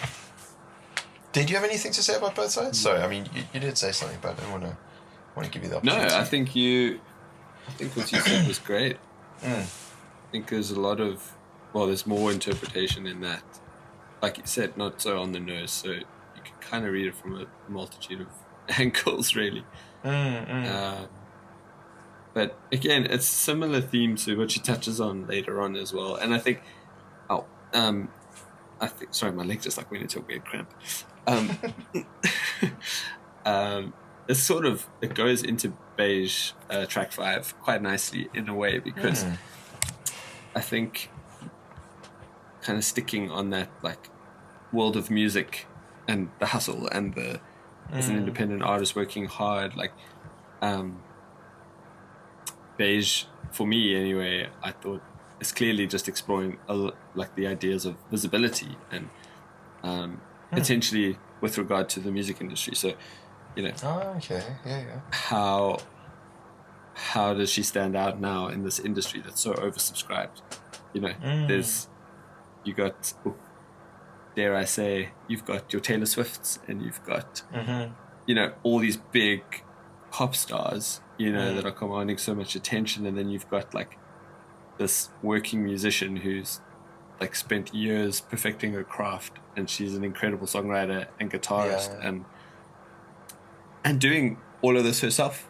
Did you have anything to say about both sides? Sorry, I mean you did say something, but I didn't want to give you the opportunity. No, I think what you said was great. I think there's a lot of, there's more interpretation in that. Like you said, not so on the nose, so you can kind of read it from a multitude of angles, really. But again, it's a similar theme to what she touches on later on as well. And I think, sorry, my leg just like went into a weird cramp. It's sort of, it goes into Beige track 5 quite nicely in a way, because I think kind of sticking on that like world of music and the hustle and the as an independent artist working hard, like Beige, for me anyway, I thought it's clearly just exploring like the ideas of visibility and potentially with regard to the music industry. So, how does she stand out now in this industry that's so oversubscribed? You got, dare I say, you've got your Taylor Swifts, and you've got all these big pop stars that are commanding so much attention, and then you've got like this working musician who's like spent years perfecting her craft, and she's an incredible songwriter and guitarist and doing all of this herself,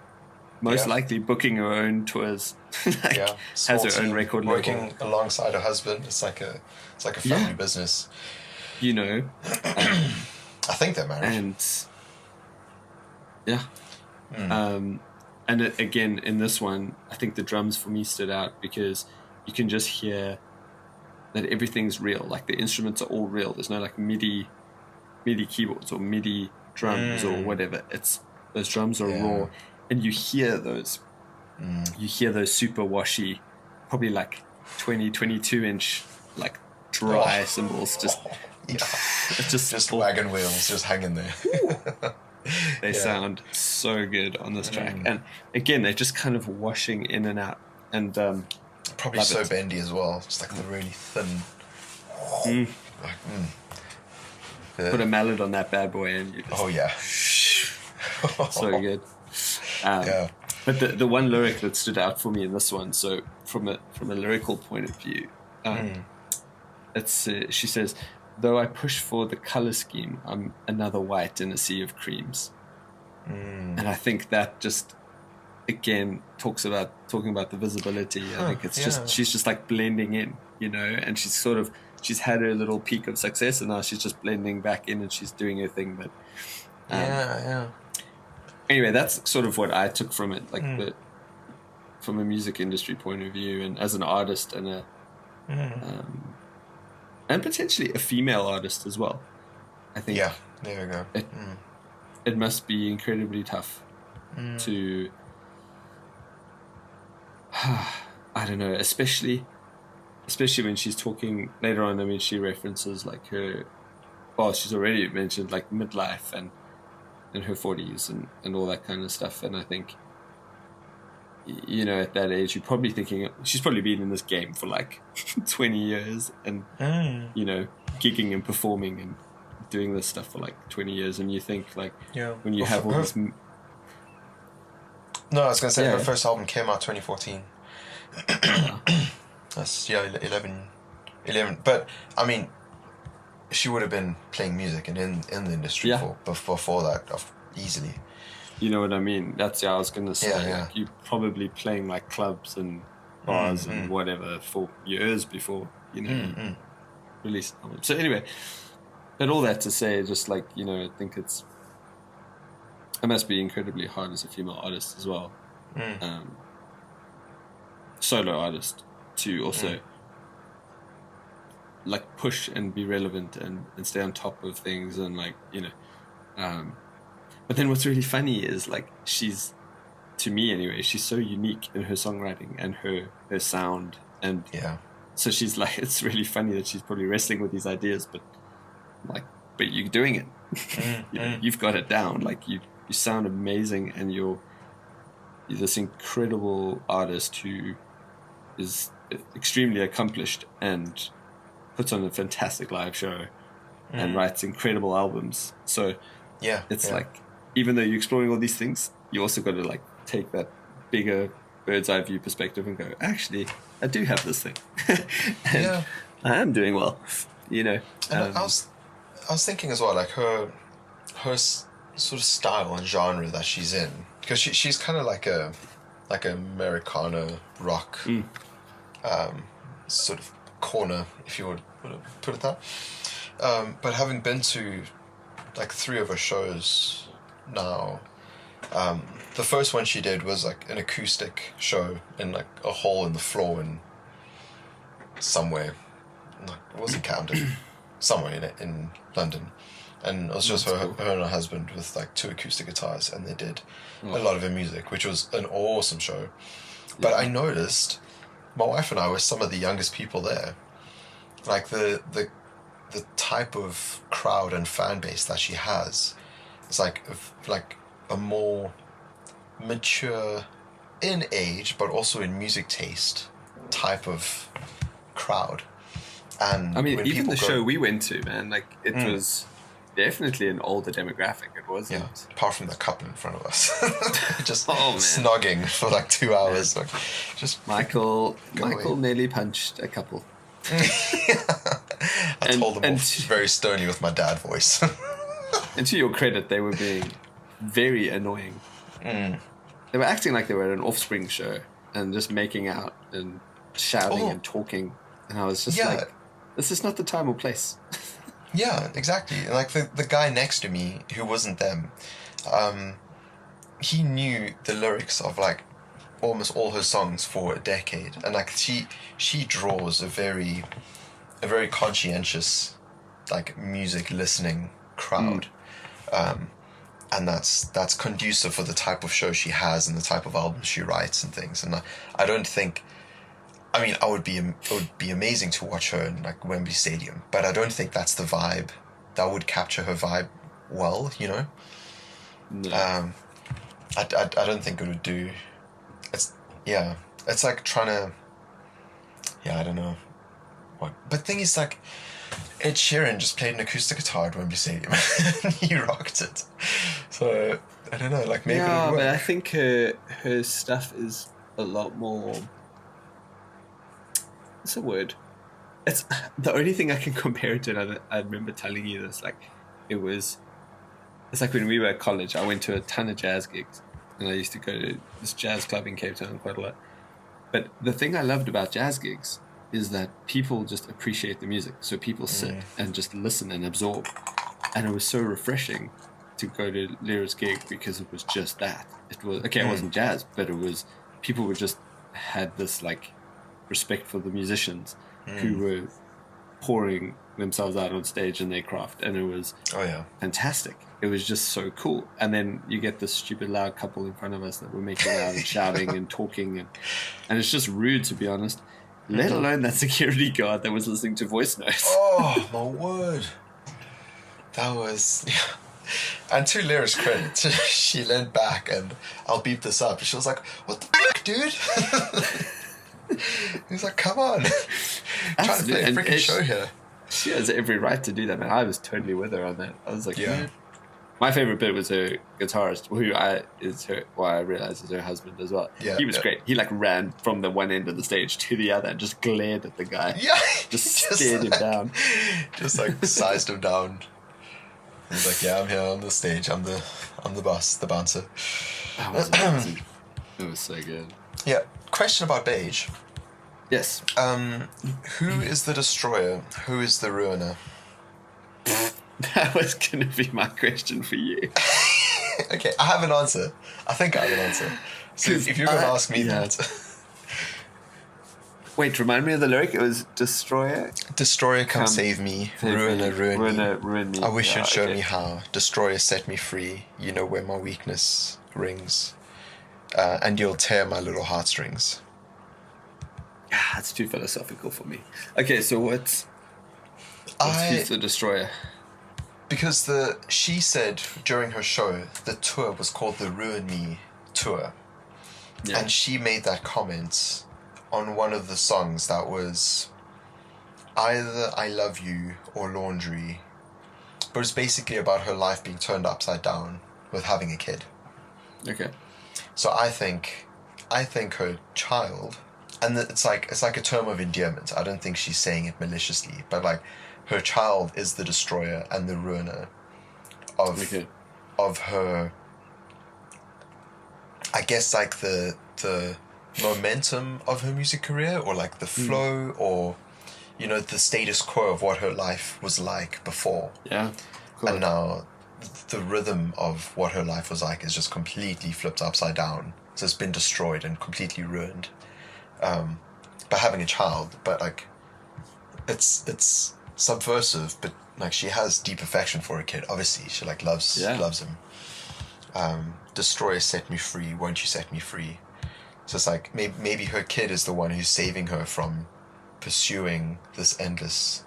most likely booking her own tours, has her own record label, working alongside her husband. It's like a family business, I think they're married, and again in this one, I think the drums for me stood out because you can just hear that everything's real. Like the instruments are all real. There's no like MIDI keyboards or MIDI drums or whatever. It's those drums are raw, and you hear those. You hear those super washy, probably like 22 inch like dry cymbals. Just it's just wagon wheels just hanging there. They sound so good on this track, and again they're just kind of washing in and out, and probably so bendy as well. Just like the really thin. Put a mallet on that bad boy, and you just, so good. But the one lyric that stood out for me in this one, so from a lyrical point of view, it's she says, "Though I push for the color scheme, I'm another white in a sea of creams." And I think that just again talking about the visibility. I think it's she's just like blending in, and she's had her little peak of success, and now she's just blending back in, and she's doing her thing. But anyway, that's sort of what I took from it, like from a music industry point of view, and as an artist and and potentially a female artist as well. I think. Yeah, there we go. It must be incredibly tough to. I don't know, especially when she's talking later on. I mean, she references like her. Well, she's already mentioned like midlife and her 40s and all that kind of stuff. And I think, at that age, you're probably thinking she's probably been in this game for like 20 years and, gigging and performing and doing this stuff for like 20 years. And you think like, when you have all this... No, I was going to say her first album came out 2014. That's, 11. But, I mean, she would have been playing music and in the industry before that, easily. You know what I mean? That's I was going to say. Like, you're probably playing like clubs and bars and whatever for years before, release an album. So anyway, but all that to say, just like, I think it must be incredibly hard as a female artist as well. Solo artist to also like push and be relevant and stay on top of things and like, but then what's really funny is like she's, to me anyway, she's so unique in her songwriting and her sound and So she's like, it's really funny that she's probably wrestling with these ideas, but like, but you're doing it. You've got it down. Like you sound amazing, and you're this incredible artist who is extremely accomplished and puts on a fantastic live show and writes incredible albums. So it's like, even though you're exploring all these things, you also got to like take that bigger bird's eye view perspective and go, actually, I do have this thing. And I am doing well, you know. And I was thinking as well, like her sort of style and genre that she's in, because she's kind of like a Americana rock sort of corner, if you would put it that. But having been to like 3 of her shows now, the first one she did was like an acoustic show in like a hole in the floor in somewhere, like, it wasn't Camden, somewhere in London, and it was just her and her husband with like 2 acoustic guitars, and they did a lot of her music, which was an awesome show. But I noticed my wife and I were some of the youngest people there. Like the type of crowd and fan base that she has, it's like a more mature in age but also in music taste type of crowd. And I mean, even the show we went to, man, like it was definitely an older demographic. It wasn't. Yeah, apart from the couple in front of us, just snogging for like 2 hours. Like, just Michael nearly punched a couple. I told them off very sternly with my dad voice. And to your credit, they were being very annoying. They were acting like they were at an Offspring show and just making out and shouting and talking. And I was just like, this is not the time or place. Yeah, exactly. Like the guy next to me who wasn't them, he knew the lyrics of like almost all her songs for a decade, and like she draws a very conscientious like music listening crowd, and that's conducive for the type of show she has and the type of albums she writes and things. And I don't think, I mean, it would be amazing to watch her in like Wembley Stadium, but I don't think that's the vibe that would capture her vibe well, you know. No. I don't think it would do. It's like trying to, I don't know what. But thing is, like, Ed Sheeran just played an acoustic guitar at Wembley Stadium and he rocked it. So I don't know, like maybe it would work. But I think her stuff is a lot more. What's the word? It's the only thing I can compare it to. And I remember telling you this. Like, it's like when we were at college. I went to a ton of jazz gigs, and I used to go to this jazz club in Cape Town quite a lot. But the thing I loved about jazz gigs is that people just appreciate the music. So people sit and just listen and absorb. And it was so refreshing to go to Lera's gig because it was just that. It was, okay, it wasn't jazz, but it was, people were just had this like respect for the musicians who were pouring themselves out on stage in their craft. And it was fantastic. It was just so cool. And then you get this stupid loud couple in front of us that were making loud and shouting and talking. And it's just rude, to be honest. Let alone that security guard that was listening to voice notes. Oh, my word. That was... And to Lera's credit, she leaned back, and I'll beep this up. She was like, what the fuck, dude? He was like, come on. Trying to play a freaking show here. She has every right to do that, man. I was totally with her on that. I was like, yeah. My favorite bit was her guitarist, who I realized is her husband as well. Yeah, he was great. He like ran from the one end of the stage to the other and just glared at the guy. Yeah, just stared him down. Just like sized him down. He's like, yeah, I'm here on the stage. I'm the boss, the bouncer. That was amazing. It was so good. Yeah. Question about Beige. Yes. Who is the destroyer? Who is the ruiner? That was going to be my question for you. Okay, I have an answer. I think I have an answer. So if you're going to ask me that. Wait, remind me of the lyric. It was Destroyer? Destroyer, come save me. Ruiner, ruin me. I wish you'd show me how. Destroyer, set me free. You know where my weakness rings. And you'll tear my little heartstrings. It's too philosophical for me. Okay, so who's the Destroyer? Because she said during her show the tour was called the Ruin Me Tour. Yeah. And she made that comment on one of the songs that was either I Love You or Laundry. But it's basically about her life being turned upside down with having a kid. Okay. So I think her child, and it's like a term of endearment. I don't think she's saying it maliciously, but like her child is the destroyer and the ruiner of her. I guess like the momentum of her music career, or like the flow, or the status quo of what her life was like before. Yeah. Cool. And now the rhythm of what her life was like is just completely flipped upside down. So it's been destroyed and completely ruined by having a child. But like it's subversive, but like she has deep affection for her kid. Obviously she like loves him. Destroyer set me free, won't you set me free? So it's like maybe her kid is the one who's saving her from pursuing this endless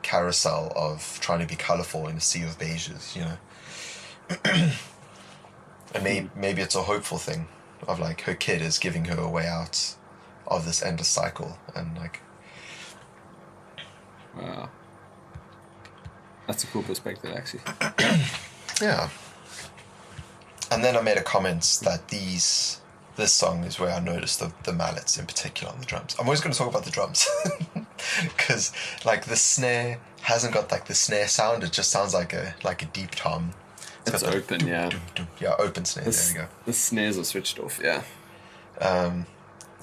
carousel of trying to be colourful in a sea of beiges, And maybe it's a hopeful thing of like her kid is giving her a way out of this endless cycle, and like, wow, that's a cool perspective actually. Yeah. And then I made a comment that this song is where I noticed the mallets in particular on the drums. I'm always going to talk about the drums because like the snare hasn't got like the snare sound. It just sounds like a deep tom. It's open, yeah. Yeah, open snare. There we go. The snares are switched off, yeah.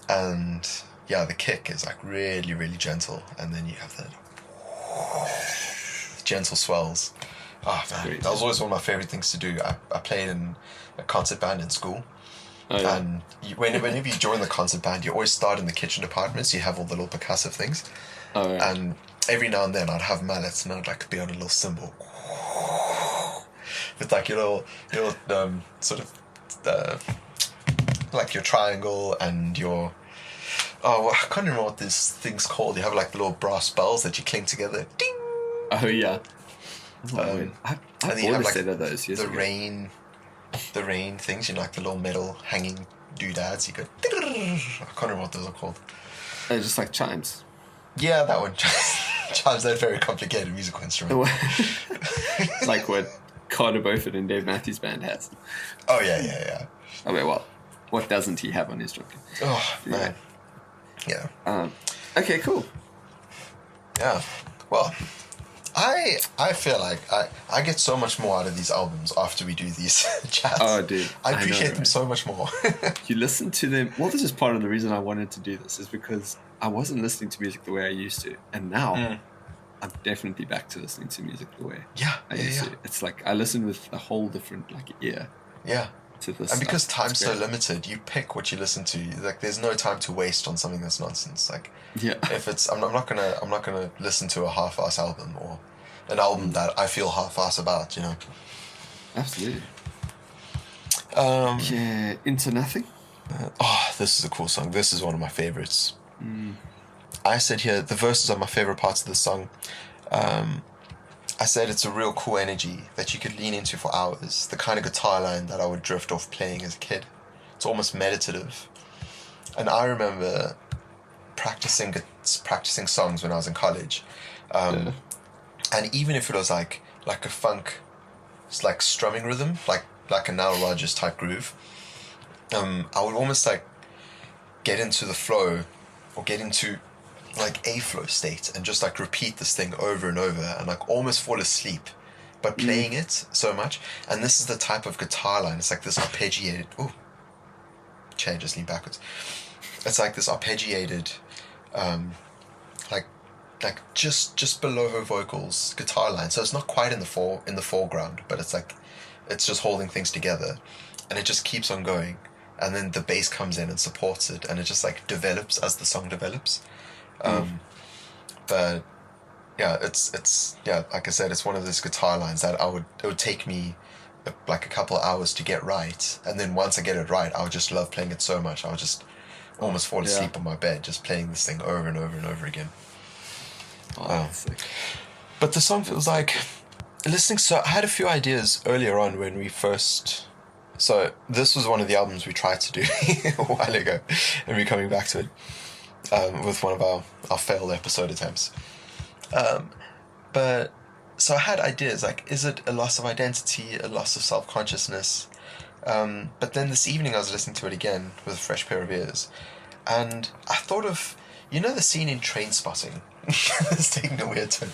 And yeah, the kick is like really, really gentle, and then you have the gentle swells. Oh man, that was always one of my favorite things to do. I played in a concert band in school. Oh, yeah. And whenever you join the concert band, you always start in the kitchen department, so you have all the little percussive things. Oh, yeah. And every now and then I'd have mallets, and I'd like be on a little cymbal with like your little sort of like your triangle and your I can't remember what this thing's called. You have like the little brass bells that you cling together. Ding. Oh yeah. And I've then you have always like said of those. the rain things, like the little metal hanging doodads. You go. I can't remember what those are called. They're just like chimes. Yeah, that one. Chimes. They're a very complicated musical instrument. Like what Carter Beaufort and Dave Matthews Band has. Oh yeah. Oh wait, what doesn't he have on his drum kit? Oh man. Yeah. Okay, cool. Yeah. Well, I feel like I get so much more out of these albums after we do these chats. Oh, dude. I appreciate them so much more. You listen to them. Well, this is part of the reason I wanted to do this, is because I wasn't listening to music the way I used to. And now I'm definitely back to listening to music the way I used to. It's like I listen with a whole different like ear. Yeah. To this and because stuff. time's so limited, you pick what you listen to. Like, there's no time to waste on something that's nonsense. Like, if it's, I'm not gonna listen to a half-ass album or an album that I feel half-ass about. Absolutely. Yeah, Into Nothing. This is a cool song. This is one of my favorites. I said here the verses are my favorite parts of the song. I said it's a real cool energy that you could lean into for hours. The kind of guitar line that I would drift off playing as a kid. It's almost meditative. And I remember practicing songs when I was in college. And even if it was like a funk, it's like strumming rhythm, like a Nile Rodgers type groove, I would almost like get into the flow or get into like a flow state and just like repeat this thing over and over and like almost fall asleep but playing it so much. And this is the type of guitar line. It's like this arpeggiated chair just lean backwards. It's like this arpeggiated like just below her vocals guitar line, so it's not quite in the foreground, but it's like it's just holding things together, and it just keeps on going, and then the bass comes in and supports it, and it just like develops as the song develops. But yeah, it's like I said, it's one of those guitar lines that it would take me like a couple of hours to get right, and then once I get it right, I would just love playing it so much. I would just almost fall asleep on my bed just playing this thing over and over and over again. That's sick. But the song feels like listening. So I had a few ideas earlier on when we first. So this was one of the albums we tried to do a while ago, and we're coming back to it with one of our failed episode attempts. But so I had ideas like, is it a loss of identity, a loss of self-consciousness? But then this evening I was listening to it again with a fresh pair of ears, and I thought of, the scene in Trainspotting. It's taking a weird turn.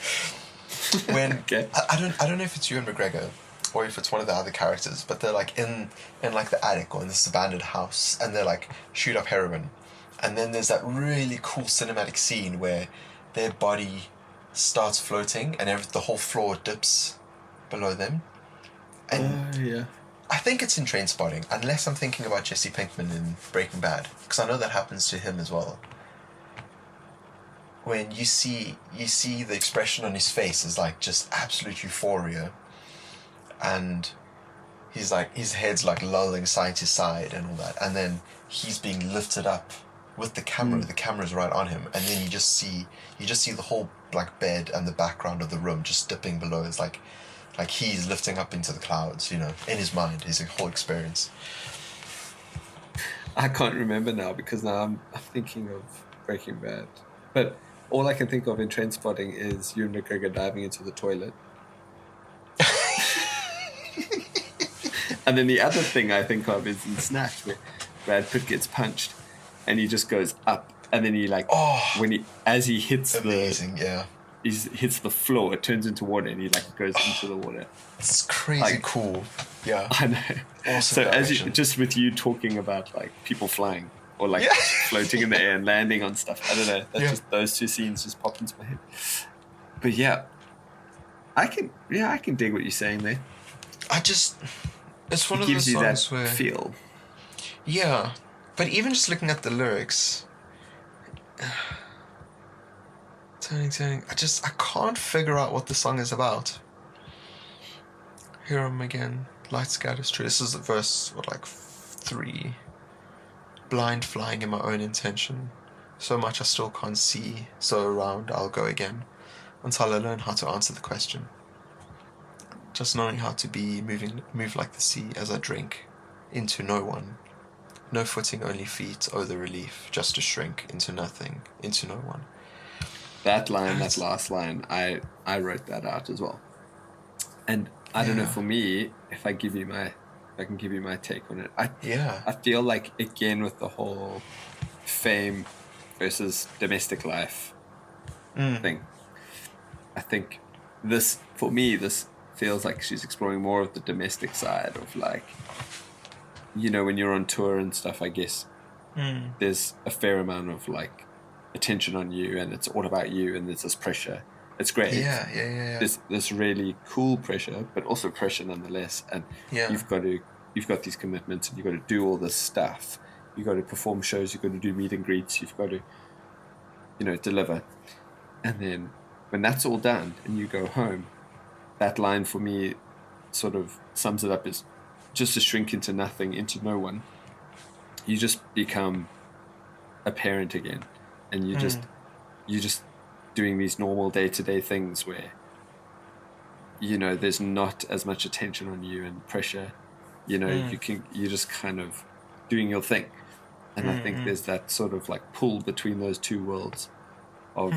When Okay. I don't know if it's Ewan McGregor or if it's one of the other characters, but they're like in like the attic or in this abandoned house, and they're like shoot up heroin, and then there's that really cool cinematic scene where their body starts floating and the whole floor dips below them. And I think it's in Trainspotting, unless I'm thinking about Jesse Pinkman in Breaking Bad, because I know that happens to him as well. When you see the expression on his face is like just absolute euphoria, and he's like, his head's like lolling side to side and all that, and then he's being lifted up with the camera. The camera's right on him, and then you just see the whole like bed and the background of the room just dipping below. It's like he's lifting up into the clouds, in his mind, his whole experience. I can't remember now because now I'm thinking of Breaking Bad, but all I can think of in Trainspotting is Ewan McGregor diving into the toilet. And then the other thing I think of is in Snatch, where Brad Pitt gets punched and he just goes up, and then he as he hits hits the floor, it turns into water, and he like goes into the water. It's crazy cool. Yeah. I know. Awesome. So just with you talking about like people flying or like floating in the air and landing on stuff, I don't know. That's just those two scenes just pop into my head. But I can dig what you're saying there. It's one of those songs where feel. Yeah, but even just looking at the lyrics, turning, I can't figure out what the song is about. Here I am again, light scatters true. This is the verse, 3. Blind flying in my own intention, so much I still can't see, so around I'll go again, until I learn how to answer the question. Just knowing how to be, move like the sea as I drink, into no one. No footing, only feet, oh the relief, just to shrink into nothing, into no one. That line, that last line, I wrote that out as well. And I don't know, for me, if I can give you my take on it. I feel like, again, with the whole fame versus domestic life thing, I think this feels like she's exploring more of the domestic side of like, when you're on tour and stuff, I guess there's a fair amount of like attention on you, and it's all about you, and there's this pressure. It's great. Yeah. There's this really cool pressure, but also pressure nonetheless. And you've got these commitments, and you've got to do all this stuff. You've got to perform shows. You've got to do meet and greets. You've got to, deliver. And then when that's all done, and you go home, that line for me sort of sums it up as just to shrink into nothing, into no one. You just become a parent again, and you're just doing these normal day-to-day things where there's not as much attention on you and pressure. You're just kind of doing your thing, and I think there's that sort of like pull between those two worlds of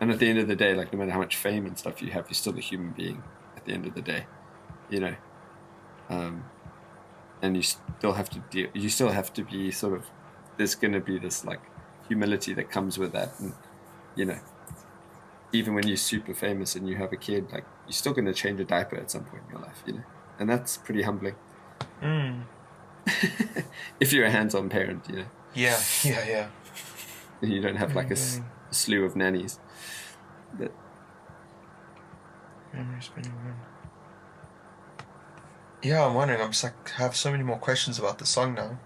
and at the end of the day, like, no matter how much fame and stuff you have, you're still a human being at the end of the day, and you still have to be sort of, there's going to be this like humility that comes with that. And, even when you're super famous and you have a kid, like, you're still going to change a diaper at some point in your life, and that's pretty humbling. If you're a hands-on parent, Yeah. And you don't have like a slew of nannies. But yeah, I'm wondering. I'm just like, I have so many more questions about the song now.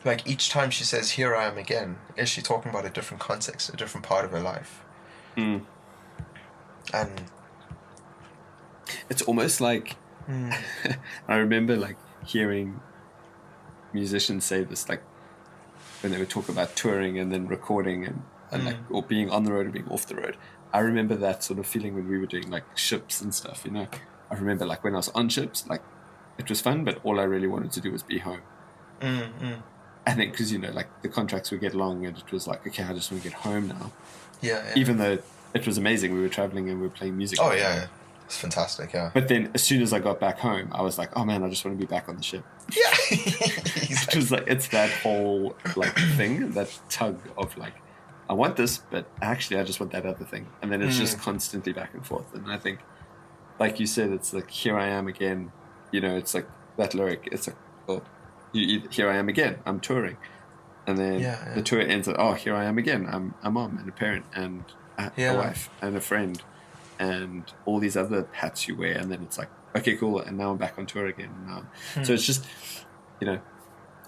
Like, each time she says "Here I am again," is she talking about a different context, a different part of her life? And it's almost like I remember like hearing musicians say this, like when they would talk about touring and then recording and like, or being on the road or being off the road. I remember that sort of feeling when we were doing like ships and stuff, you know. I remember like when I was on ships, like it was fun, but all I really wanted to do was be home. And then, because, you know, like the contracts would get long and it was like, okay, I just want to get home now. Yeah. Even though it was amazing. We were traveling and we were playing music. Oh, yeah. It's fantastic, yeah. But then as soon as I got back home, I was like, oh man, I just want to be back on the ship. Yeah. It was like, it's that whole like thing, that tug of like, I want this, but actually I just want that other thing. And then it's just constantly back and forth. And I think, like you said, it's like, here I am again. You know, it's like that lyric. It's like, well, here I am again. I'm touring. And then the tour ends at, oh, here I am again. I'm a mom and a parent and a wife and a friend and all these other hats you wear. And then it's like, okay, cool. And now I'm back on tour again. So it's just, you know,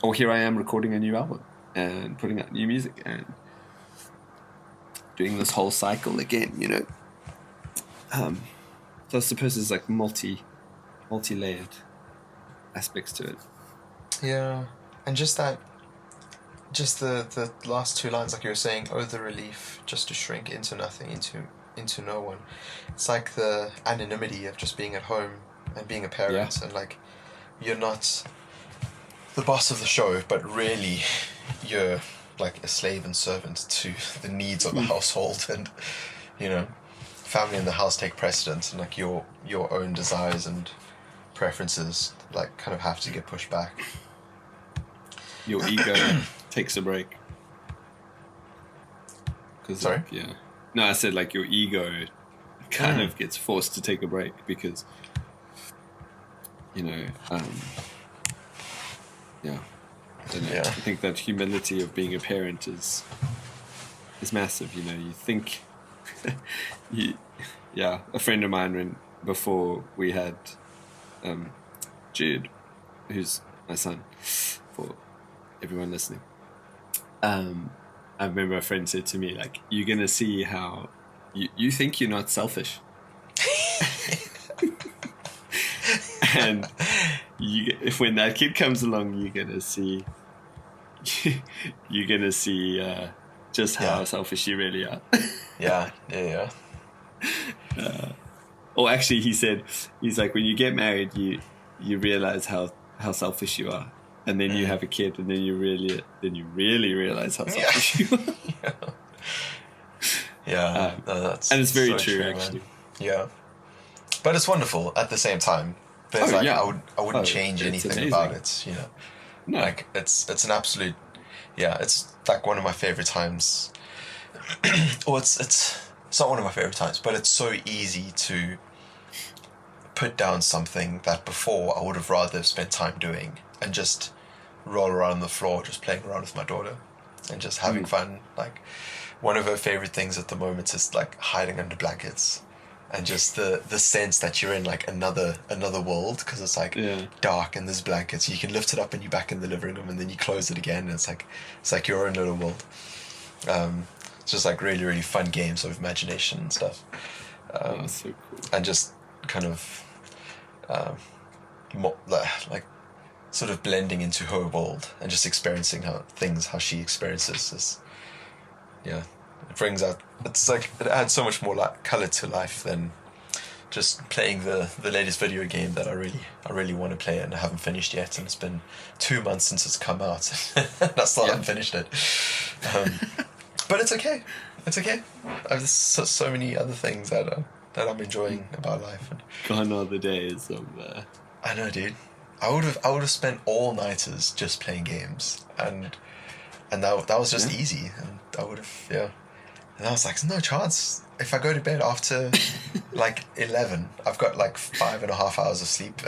or here I am recording a new album and putting out new music and doing this whole cycle again, you know. So I suppose there's like multi-layered aspects to it. Yeah. And just the last two lines, like you were saying, oh, the relief just to shrink into nothing, into no one. It's like the anonymity of just being at home and being a parent, and like you're not the boss of the show, but really you're like a slave and servant to the needs of the household, and you know, family and the house take precedence, and like your own desires and preferences like kind of have to get pushed back. Your ego takes a break. Sorry? Like, yeah. No, I said like your ego kind of gets forced to take a break because, you know, yeah. I don't know. Yeah. I think that humility of being a parent is massive. You know, you think, a friend of mine, before we had Jude, who's my son, for everyone listening, I remember a friend said to me, like, you're going to see how you think you're not selfish. And when that kid comes along, you're going to see just how selfish you really are. Yeah. Or actually, he said, he's like, when you get married, you realize how selfish you are. And then you have a kid, and then you really realize how selfish you are. That's and it's very so true, man. actually. Yeah, but it's wonderful at the same time. But it's I wouldn't change anything about it. You know, no. Like it's an absolute. Yeah, it's like one of my favorite times. Or it's not one of my favorite times, but it's so easy to put down something that before I would have rather spent time doing and just roll around on the floor, just playing around with my daughter and just having fun. Like one of her favorite things at the moment is like hiding under blankets and just the sense that you're in like another world, because it's like dark and there's blankets. You can lift it up and you're back in the living room, and then you close it again and it's like your own little world. It's just like really, really fun games of imagination and stuff. That's so cool. And just kind of like sort of blending into her world and just experiencing how she experiences this. Yeah, it brings out, it's like it adds so much more like color to life than just playing the latest video game that I really want to play and I haven't finished yet, and it's been 2 months since it's come out and I still haven't finished it. But it's okay. There's so many other things that I'm enjoying about life. And gone are the days of I know, dude. I would have spent all-nighters just playing games, and that was just easy, and I would have and I was like, no chance. If I go to bed after like 11, I've got like 5.5 hours of sleep,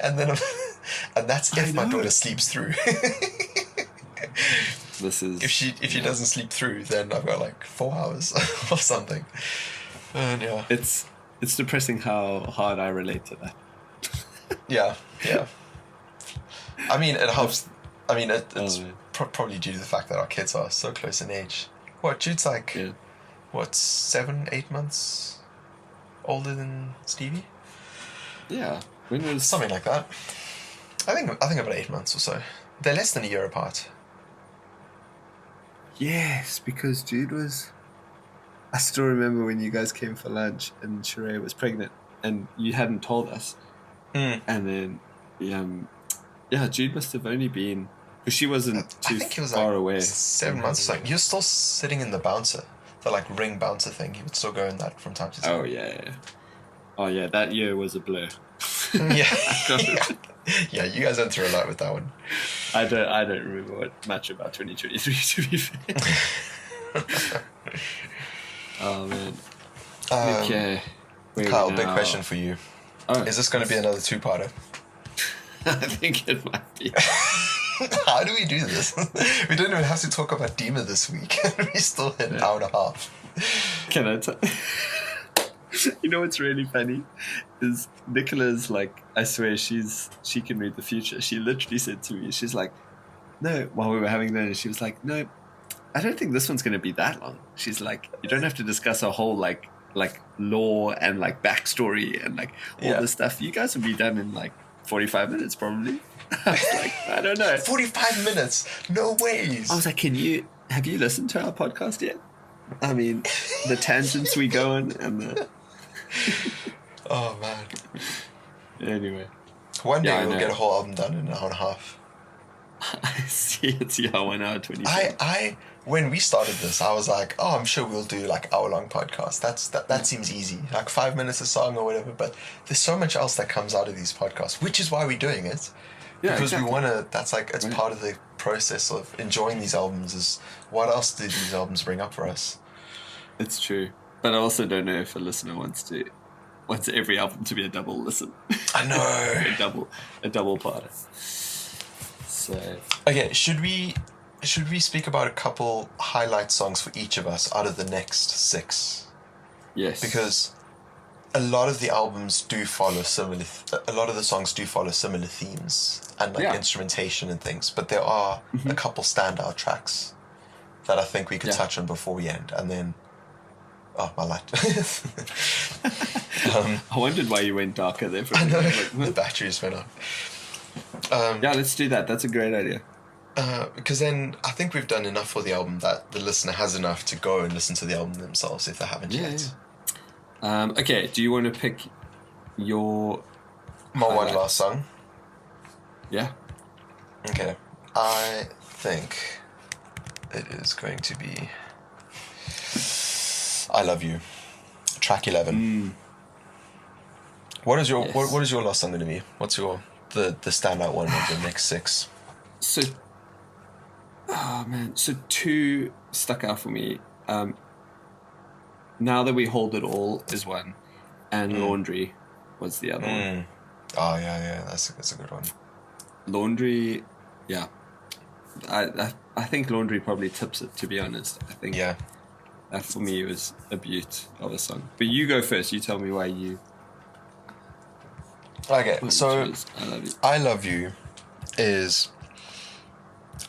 and then and that's if my daughter sleeps through. This is if she doesn't sleep through, then I've got like 4 hours or something. And it's depressing how hard I relate to that. Yeah. I mean, it helps. I mean, it's probably due to the fact that our kids are so close in age. What, Jude's like, 7-8 months older than Stevie? Yeah. When was something like that. I think about 8 months or so. They're less than a year apart. Yes, because Jude was... I still remember when you guys came for lunch and Sheree was pregnant and you hadn't told us. Mm. And then, Jude must have only been... Because she wasn't too far away. 7 months or something. You're still sitting in the bouncer. The like ring bouncer thing. He would still go in that from time to time. Oh, yeah. Oh, yeah, that year was a blur. Yeah. Yeah, you guys went through a lot with that one. I don't remember much about 2023, to be fair. Oh, man. Okay. Kyle, big question for you. Oh, is this going to be another two-parter? I think it might be. How do we do this? We didn't even have to talk about Dima this week. We still hit an hour and a half. Can I tell? You know what's really funny is Nicola's like, I swear she can read the future. She literally said to me, she's like, no, while we were having dinner, she was like, no, I don't think this one's going to be that long. She's like, you don't have to discuss a whole like lore and like backstory and like all this stuff. You guys will be done in like 45 minutes probably. I was like, I don't know. 45 minutes? No ways. I was like, have you listened to our podcast yet? I mean, the tangents we go on and the... Oh, man. Anyway. One day we'll get a whole album done in an hour and a half. I see it's 1 hour 20. When we started this, I was like, oh, I'm sure we'll do like hour-long podcasts. That seems easy. Like 5 minutes a song or whatever. But there's so much else that comes out of these podcasts, which is why we're doing it. Yeah, because exactly. We want to, that's like, it's part of the process of enjoying these albums is what else do these albums bring up for us? It's true. But I also don't know if a listener wants every album to be a double listen. I know. a double parter. So. Okay, should we speak about a couple highlight songs for each of us out of the next 6? Yes. Because a lot of the albums do follow a lot of the songs do follow similar themes and like instrumentation and things, but there are a couple standout tracks that I think we could touch on before we end, and then my light. I wondered why you went darker there for a minute. I know, the batteries went up. Let's do that. That's a great idea. Because then I think we've done enough for the album that the listener has enough to go and listen to the album themselves if they haven't yet. Yeah. Okay, do you want to pick my one last song? Yeah. Okay. I think it is going to be I Love You, track 11. What is your what is your last song going to be? What's your the standout one of the next 6? So 2 stuck out for me. Now That We Hold It All is one, and Laundry was the other one. Oh yeah, that's a good one. Laundry, yeah. I think Laundry probably tips it, to be honest. I think that for me was a beaut of a song. But you go first. You tell me why you. Okay, so I Love You is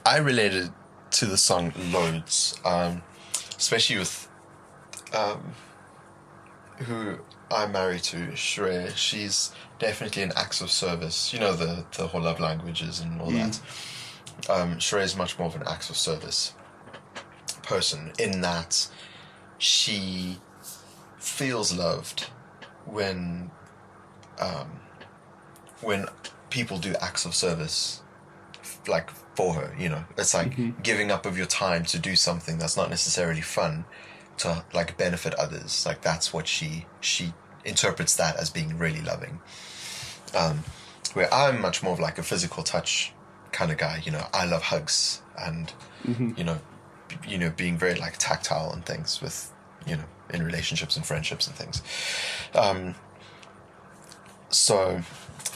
I related to the song loads, especially with who I'm married to, Sheree. She's definitely an acts of service. You know, the whole love languages and all that. Sheree is much more of an acts of service person in that she feels loved when people do acts of service like for her, you know. It's like giving up of your time to do something that's not necessarily fun to like benefit others. Like that's what she interprets that as being really loving. Where I'm much more of like a physical touch kind of guy, you know. I love hugs and you know being very like tactile and things with, you know, in relationships and friendships and things. So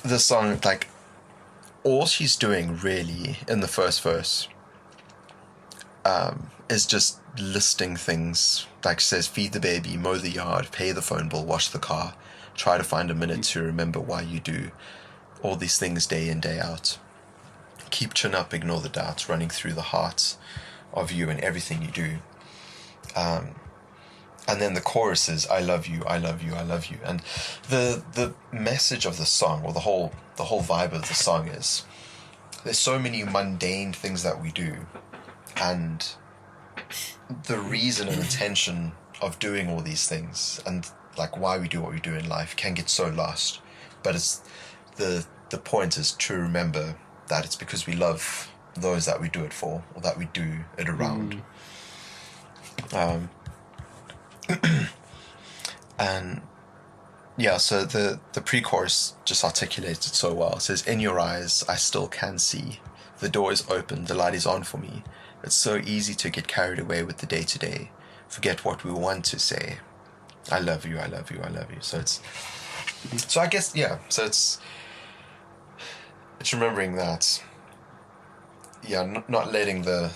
this song, like, all she's doing really in the first verse is just listing things. Like, she says, feed the baby, mow the yard, pay the phone bill, wash the car, try to find a minute to remember why you do all these things day in, day out. Keep chin up, ignore the doubts running through the heart of you and everything you do. And then the chorus is, I love you, I love you, I love you. And the message of the song, or the whole vibe of the song is, there's so many mundane things that we do, and the reason and intention of doing all these things and like why we do what we do in life can get so lost. But it's the point is to remember that it's because we love those that we do it for, or that we do it around. And yeah, so the pre-chorus just articulates it so well. It says, "In your eyes I still can see, the door is open, the light is on for me. It's so easy to get carried away with the day-to-day, forget what we want to say. I love you, I love you, I love you." So I guess, yeah, so it's remembering that, yeah, not letting the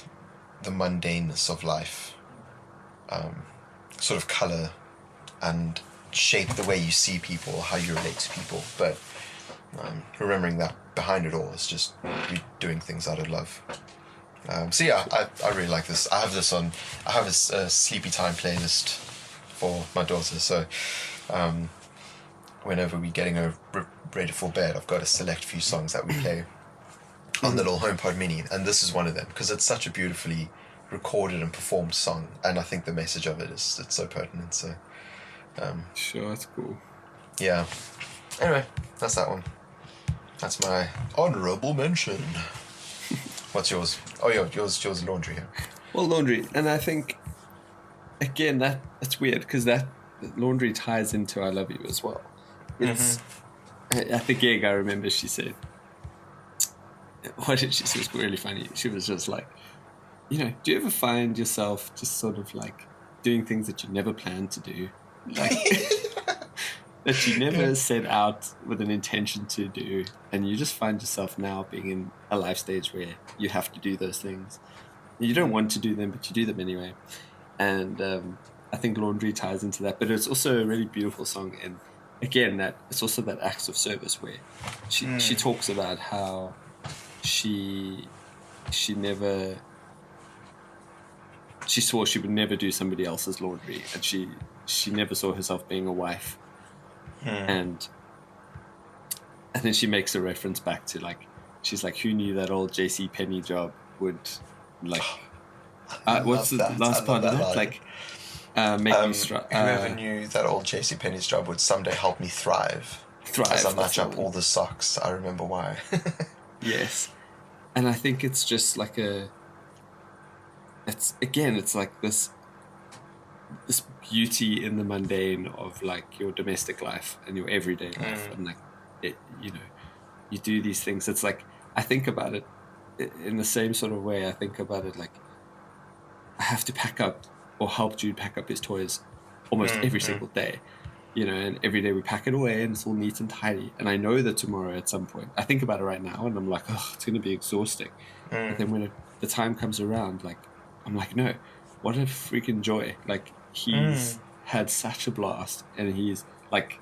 mundaneness of life sort of color and shape the way you see people, how you relate to people, but remembering that behind it all is just you doing things out of love. So yeah, I really like this. I have a sleepy time playlist for my daughter, so whenever we're getting her ready for bed, I've got a select few songs that we play on the little HomePod Mini, and this is one of them because it's such a beautifully recorded and performed song, and I think the message of it's so pertinent. So sure, that's cool. Yeah. Anyway, that's that one. That's my honourable mention. What's yours? Oh, yours Laundry. Yeah. Well, Laundry, and I think again that's weird because that Laundry ties into I Love You as well. It's at the gig. I remember she said, "What did she say? It was really funny." She was just like, "Do you ever find yourself just sort of like doing things that you never planned to do, like that you never set out with an intention to do, and you just find yourself now being in a life stage where you have to do those things. You don't want to do them, but you do them anyway." And I think Laundry ties into that, but it's also a really beautiful song. And again, that it's also that acts of service where she talks about how she swore she would never do somebody else's laundry, and she never saw herself being a wife. And then she makes a reference back to like, she's like, who knew that old JC Penney job would like what's the last part of that? Like make me strive. Whoever knew that old JC Penney's job would someday help me thrive as I match up all the socks. I remember why. Yes. And I think it's just like it's like this beauty in the mundane of like your domestic life and your everyday life, and like you do these things. It's like I think about it in the same sort of way. I think about it like I have to pack up or help Jude pack up his toys almost every single day, and every day we pack it away and it's all neat and tidy. And I know that tomorrow at some point, I think about it right now and I'm like, oh, it's going to be exhausting. But then when the time comes around, like I'm like, no, what a freaking joy. Like he's had such a blast, and he's like,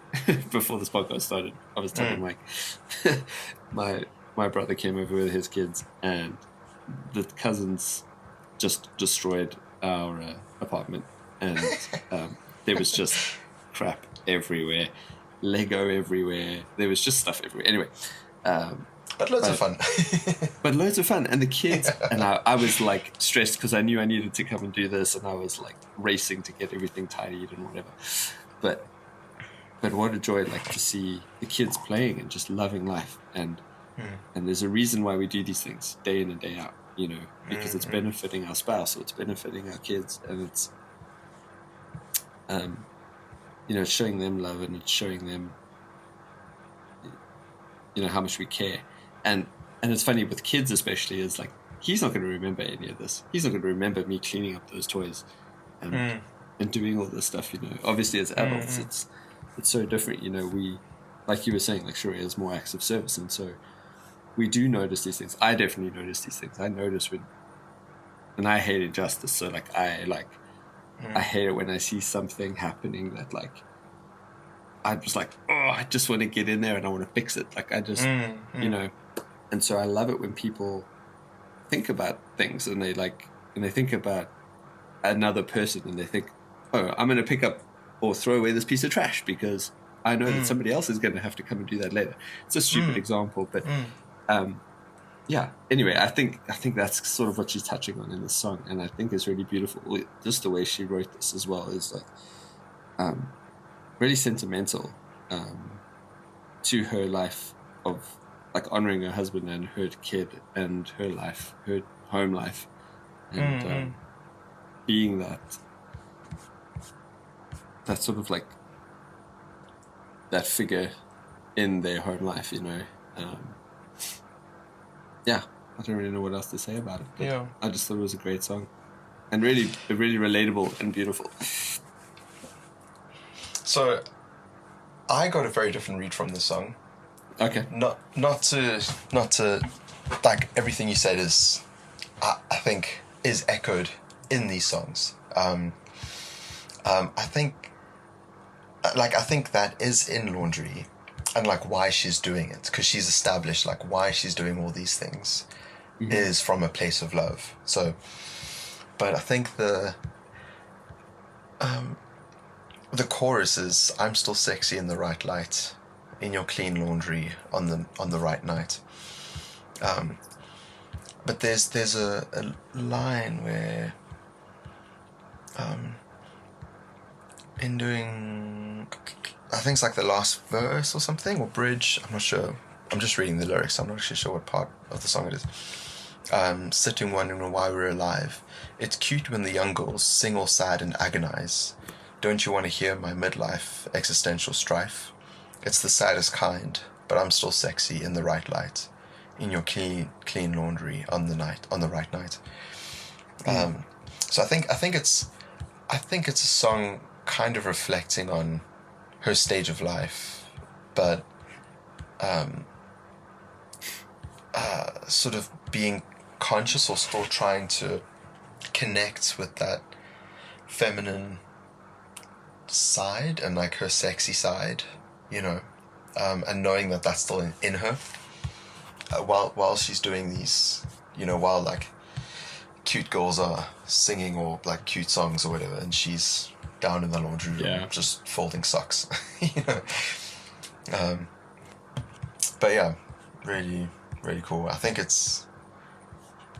before this podcast started, I was telling Mike, my brother came over with his kids and the cousins just destroyed our apartment, and there was just crap everywhere, Lego everywhere, there was just stuff everywhere. Anyway, but loads of fun. But loads of fun, and the kids and I was like stressed because I knew I needed to come and do this, and I was like racing to get everything tidied and whatever. But what a joy, like, to see the kids playing and just loving life, and there's a reason why we do these things day in and day out, because it's benefiting our spouse, or it's benefiting our kids, and it's it's showing them love, and it's showing them how much we care. And it's funny with kids especially, is like he's not going to remember any of this. He's not going to remember me cleaning up those toys and doing all this stuff. Obviously as adults it's so different. We, like you were saying, like sure, it's more acts of service, and so we do notice these things. I definitely notice these things. I notice and I hate injustice. So like I hate it when I see something happening that like I'm just like, oh, I just want to get in there and I want to fix it. Like I just, and so I love it when people think about things and they think about another person and they think, oh, I'm going to pick up or throw away this piece of trash because I know that somebody else is going to have to come and do that later. It's a stupid example, but yeah. Anyway, I think that's sort of what she's touching on in this song, and I think it's really beautiful. Just the way she wrote this as well is like really sentimental to her life of like honoring her husband and her kid and her life, her home life, and being that sort of like that figure in their home life, you know. Yeah, I don't really know what else to say about it. But Yeah. I just thought it was a great song, and really relatable and beautiful. So, I got a very different read from this song. Okay. Not to like everything you said is, I think is echoed in these songs. I think that is in Laundry, and like why she's doing it, because she's established like why she's doing all these things is from a place of love. So, but I think the chorus is, I'm still sexy in the right light, in your clean laundry on the right night. But there's a line where in doing, I think it's like the last verse or something, or bridge, I'm not sure. I'm just reading the lyrics, I'm not actually sure what part of the song it is. Sitting wondering why we're alive. It's cute when the young girls sing all sad and agonize. Don't you want to hear my midlife existential strife? It's the saddest kind, but I'm still sexy in the right light, in your clean laundry on the right night. So I think it's a song kind of reflecting on her stage of life, but sort of being conscious or still trying to connect with that feminine side and like her sexy side, you know, and knowing that that's still in her, while she's doing these, you know, while like cute girls are singing or like cute songs or whatever, and she's down in the laundry room just folding socks, you know. But yeah, really, really cool. I think it's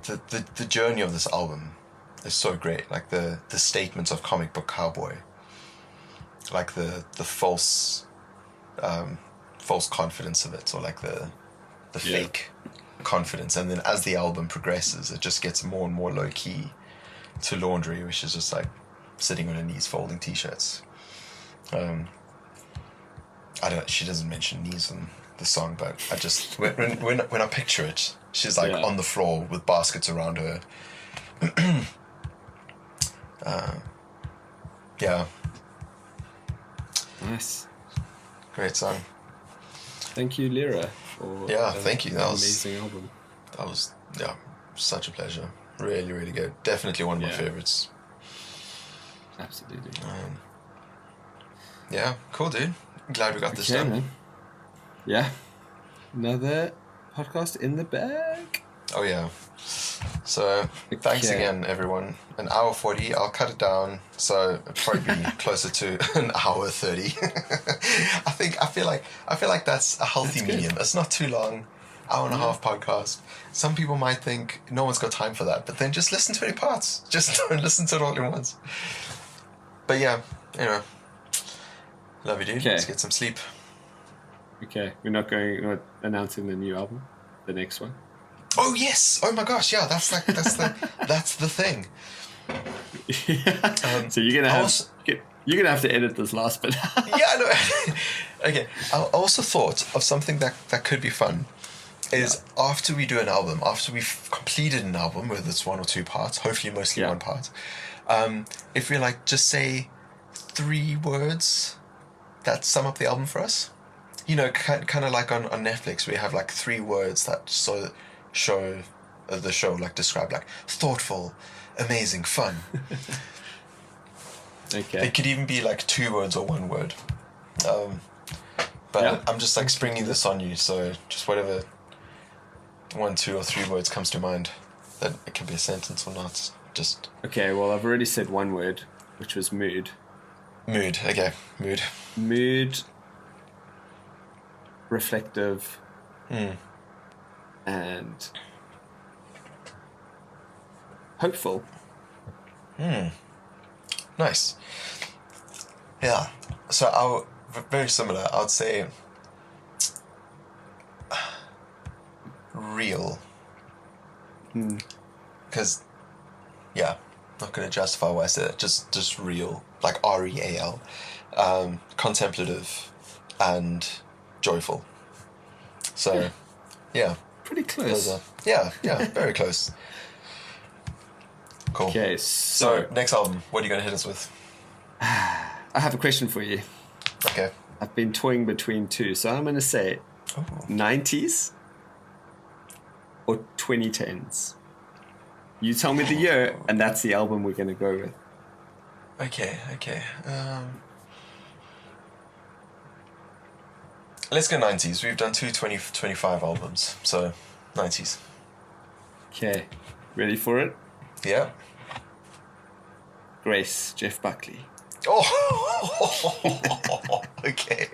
the journey of this album is so great. Like the statements of Comic Book Cowboy, like the false confidence of it, or like the fake confidence, and then as the album progresses, it just gets more and more low key to Laundry, which is just like sitting on her knees folding t-shirts. She doesn't mention knees in the song, but I just when I picture it, she's like on the floor with baskets around her. Yeah. Nice. Great song. Thank you, Lera, for thank you. That was amazing album. That was such a pleasure. Really, really good. Definitely one of my favorites. Absolutely. Yeah, cool, dude. Glad we got this done. Man. Yeah. Another podcast in the bag. Oh yeah. So thanks again, everyone. An hour 40. I'll cut it down, so it'll probably be closer to an hour 30. I feel like that's a healthy medium. It's not too long. Hour and a half podcast. Some people might think no one's got time for that, but then just listen to any parts. Just don't listen to it all at once. But yeah, you know, love you, dude. Okay. Let's get some sleep. Okay, we're not announcing the new album, the next one. Oh yes! Oh my gosh! Yeah, that's the thing. So you're gonna have to edit this last bit. Yeah, no. Okay. I also thought of something that could be fun. Is after we do an album, after we've completed an album, whether it's one or two parts, hopefully mostly one part, if we like just say 3 words that sum up the album for us, you know, kind of like on Netflix, we have like 3 words that show the show, like describe like thoughtful, amazing, fun. Okay. It could even be like 2 words or 1 word. But I'm just like springing this on you, so just whatever 1, 2, or 3 words comes to mind, that it can be a sentence or not. Just okay. Well, I've already said 1 word, which was mood. Mood. Okay, mood. Mood. Reflective. And hopeful. Nice. Yeah. So very similar. I would say real. Because, yeah, not going to justify why I said it. Just real, like REAL, contemplative, and joyful. So, yeah. Pretty close. Yeah, very close. Cool. Okay, So next album, what are you going to hit us with? I have a question for you. Okay. I've been toying between two, so I'm going to say 90s or 2010s. You tell me the year, and that's the album we're going to go with. Okay. Let's go 90s. We've done 25 albums, so 90s. Okay, ready for it? Yeah. Grace, Jeff Buckley. Oh, okay.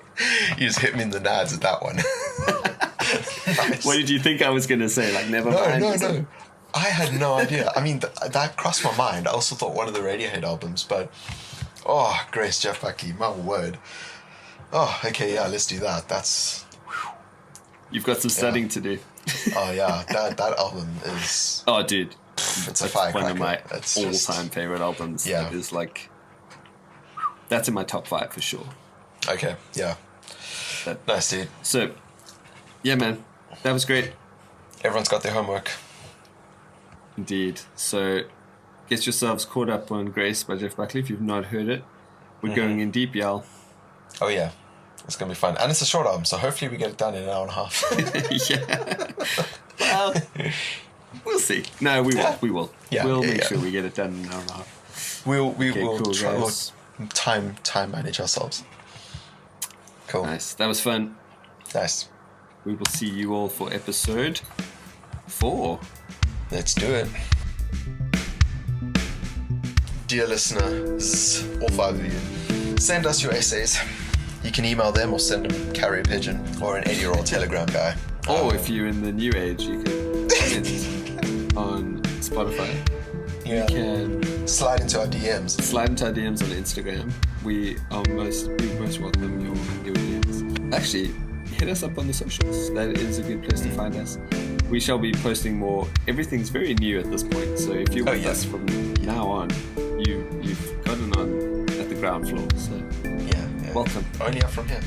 You just hit me in the nads at that one. Nice. What did you think I was going to say? Like, never mind? No. I had no idea. I mean, that crossed my mind. I also thought one of the Radiohead albums, but... Oh, Grace, Jeff Buckley, my word. Oh, okay, yeah, let's do that. That's... You've got some studying to do. Oh, yeah, that album is... Oh, dude. It's a firecracker. One of my It's all-time favorite albums. Yeah. It is like... That's in my top 5 for sure. Okay, yeah. Nice, dude. So, yeah, man. That was great. Everyone's got their homework. Indeed. So, get yourselves caught up on Grace by Jeff Buckley if you've not heard it. We're going in deep, y'all. Oh, yeah. It's going to be fun. And it's a short album, so hopefully we get it done in an hour and a half. Yeah. Well, we'll see. No, we will. Yeah, we'll make sure we get it done in an hour and a half. We'll cool, try guys. time manage ourselves. Cool. Nice. That was fun. Nice. We will see you all for episode 4. Let's do it. Dear listeners, all 5 of you, send us your essays. You can email them or send them carrier pigeon or an 80-year-old telegram guy. Or if you're in the new age, you can comment on Spotify. Yeah. You can slide into our DMs. Slide into our DMs on Instagram. We most welcome your DMs. Actually, hit us up on the socials. That is a good place to find us. We shall be posting more. Everything's very new at this point, so if you're with us from now on, you've gotten on at the ground floor. So yeah. welcome. Only up from here.